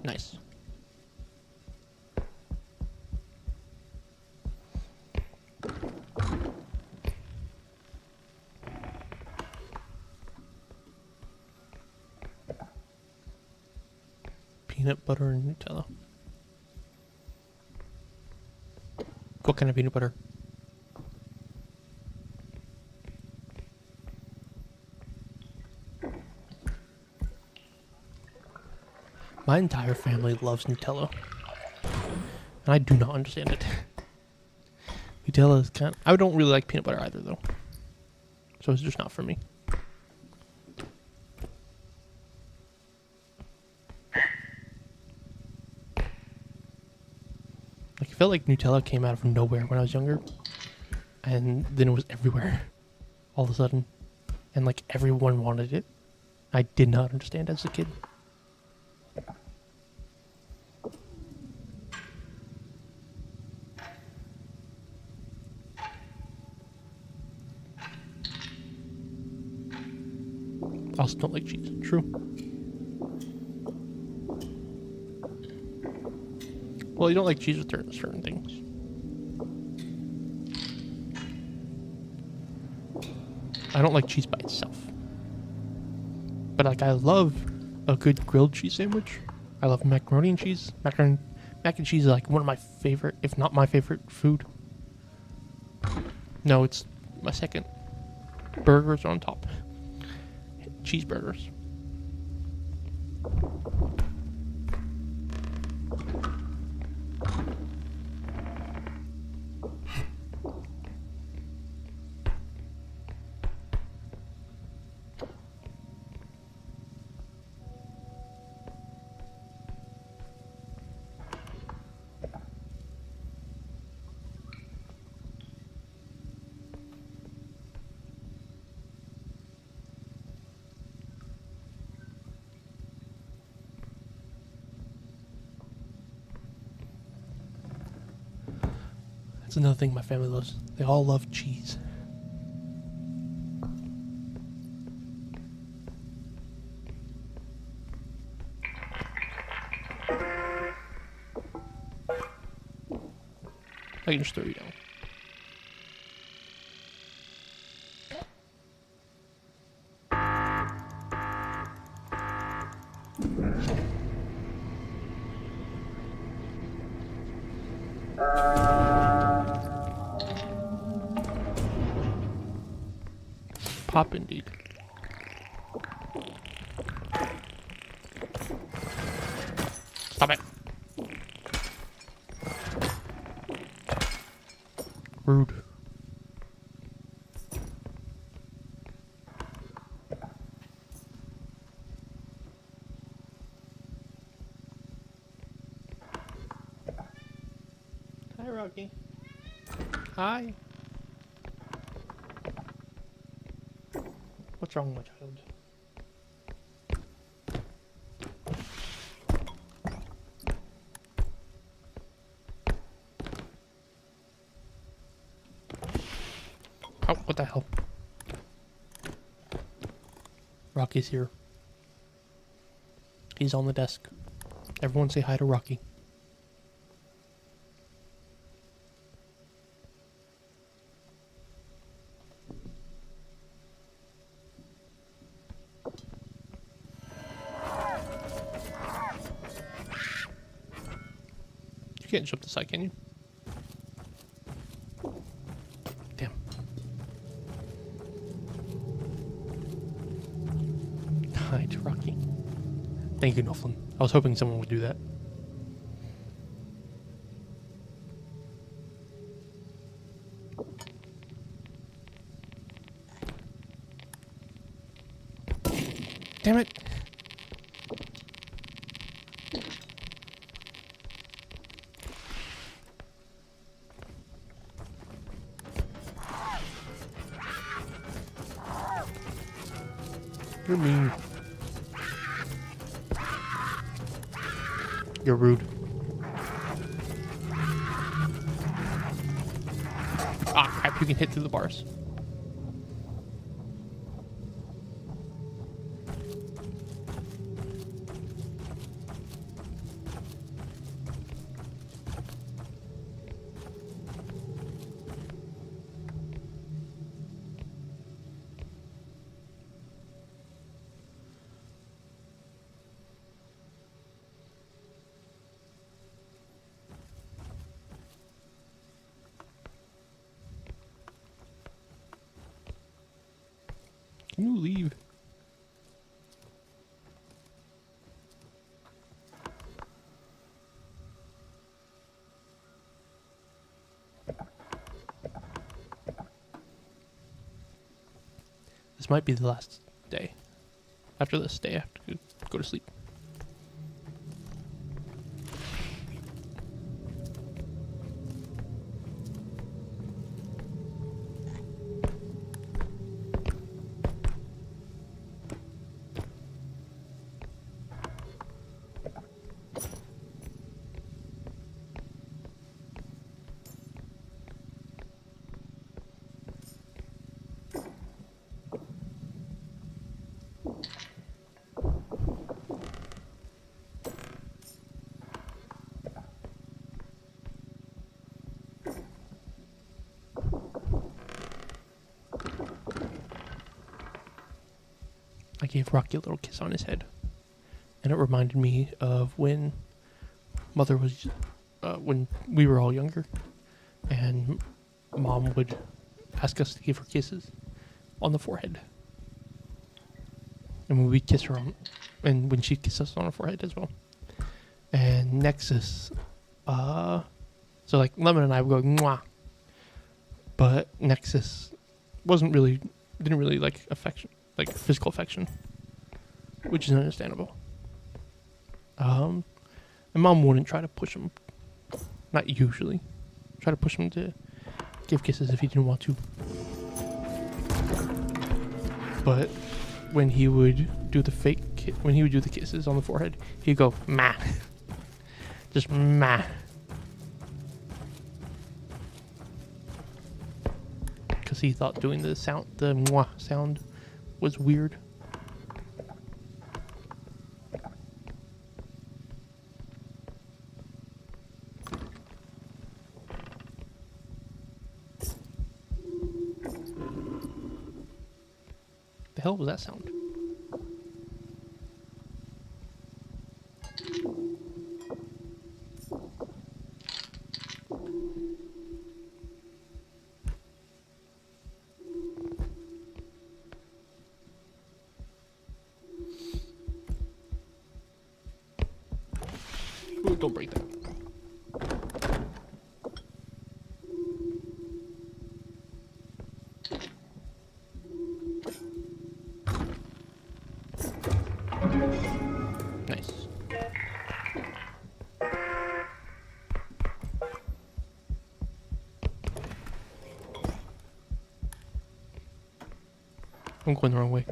Nice. Peanut butter and Nutella. What kind of peanut butter? My entire family loves Nutella. And I do not understand it. Nutella is kind of... I don't really like peanut butter either, though. So it's just not for me. Like, I felt like Nutella came out of nowhere when I was younger. And then it was everywhere. All of a sudden. And, like, everyone wanted it. I did not understand as a kid. I also don't like cheese. True. Well, you don't like cheese with certain things. I don't like cheese by itself. But, like, I love a good grilled cheese sandwich. I love macaroni and cheese. Mac and cheese is, like, one of my favorite, if not my favorite, food. No, it's my second. Burgers are on top. Cheeseburgers. That's another thing my family loves. They all love cheese. I can just throw you down. Pop indeed. Stop it. Rude. Hi, Rocky. Hi. What's wrong, my child? Oh, what the hell? Rocky's here. He's on the desk. Everyone say hi to Rocky. You can't jump the side, can you? Damn. Hi to Rocky. Thank you, Noflin. I was hoping someone would do that. Damn it! You're mean. You're rude. Ah, crap, you can hit through the bars. Can you leave? This might be the last day. After this day, I have to go to sleep. I gave Rocky a little kiss on his head, and it reminded me of when Mother was, when we were all younger, and Mom would ask us to give her kisses on the forehead, and when we kiss her on, and when she kissed us on the forehead as well. And Nexus, so like Lemon and I would go mwah, but Nexus didn't really like affection. Like physical affection, which is understandable. And Mom wouldn't try to push him, not usually, try to push him to give kisses if he didn't want to. But when he would do the when he would do the kisses on the forehead, he'd go ma, just ma, because he thought doing the mwah sound was weird. The hell was that sound? Ooh, don't break that. Nice. I'm going the wrong way.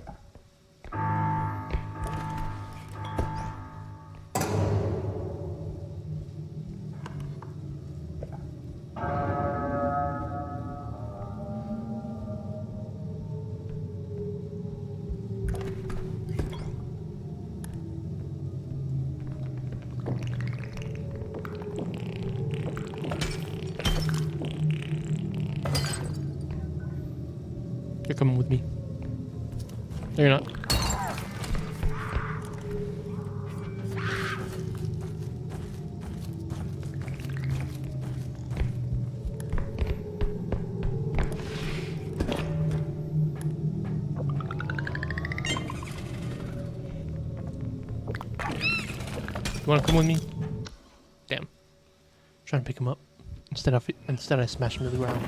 You're coming with me. No, you're not. You wanna come with me? Damn. Trying to pick him up. Instead I smash him to the ground.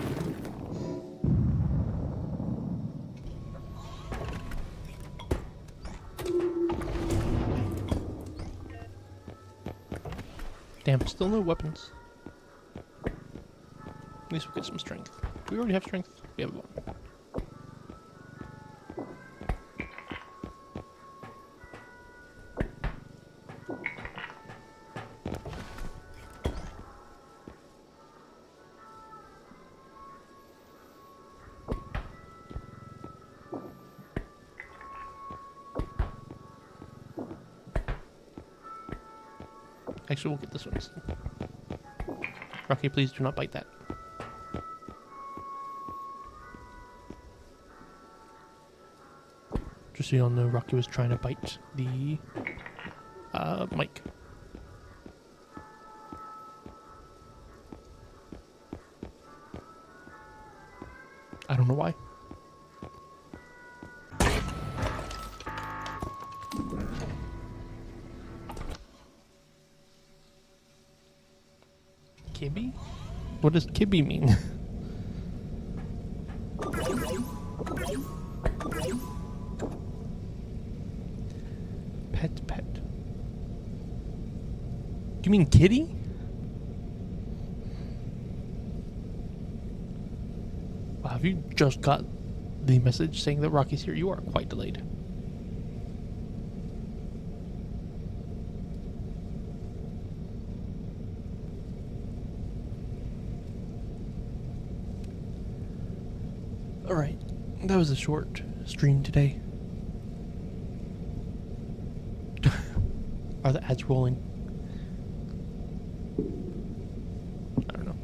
Damn, still no weapons. At least we'll get some strength. Do we already have strength? We have one. Actually, we'll get this one instead. Rocky, please do not bite that. Just so you all know, Rocky was trying to bite the mic. I don't know why. What does kibby mean? Pet. Do you mean kitty? Wow, have you just got the message saying that Rocky's here? You are quite delayed. Alright, that was a short stream today. Are the ads rolling? I don't know.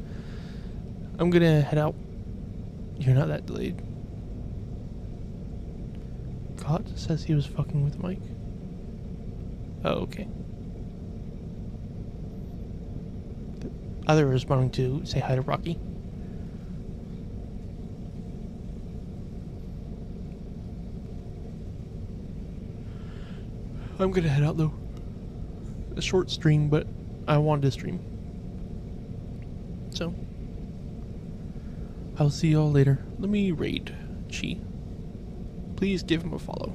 I'm gonna head out. You're not that delayed. God says he was fucking with Mike. Oh, okay. Either responding to say hi to Rocky. I'm gonna head out though. A short stream, but I wanted to stream. So, I'll see y'all later. Let me raid Chi. Please give him a follow.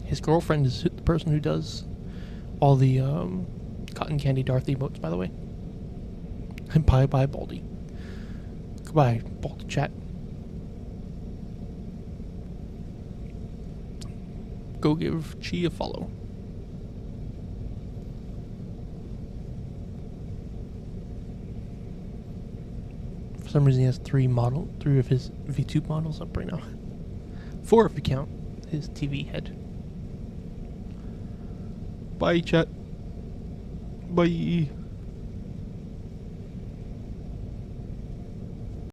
His girlfriend is the person who does all the cotton candy Darth emotes, by the way. And bye bye, Baldy. Goodbye, Baldy chat. Go give Chi a follow. For some reason, he has three of his VTube models up right now. 4 if you count his TV head. Bye, chat. Bye.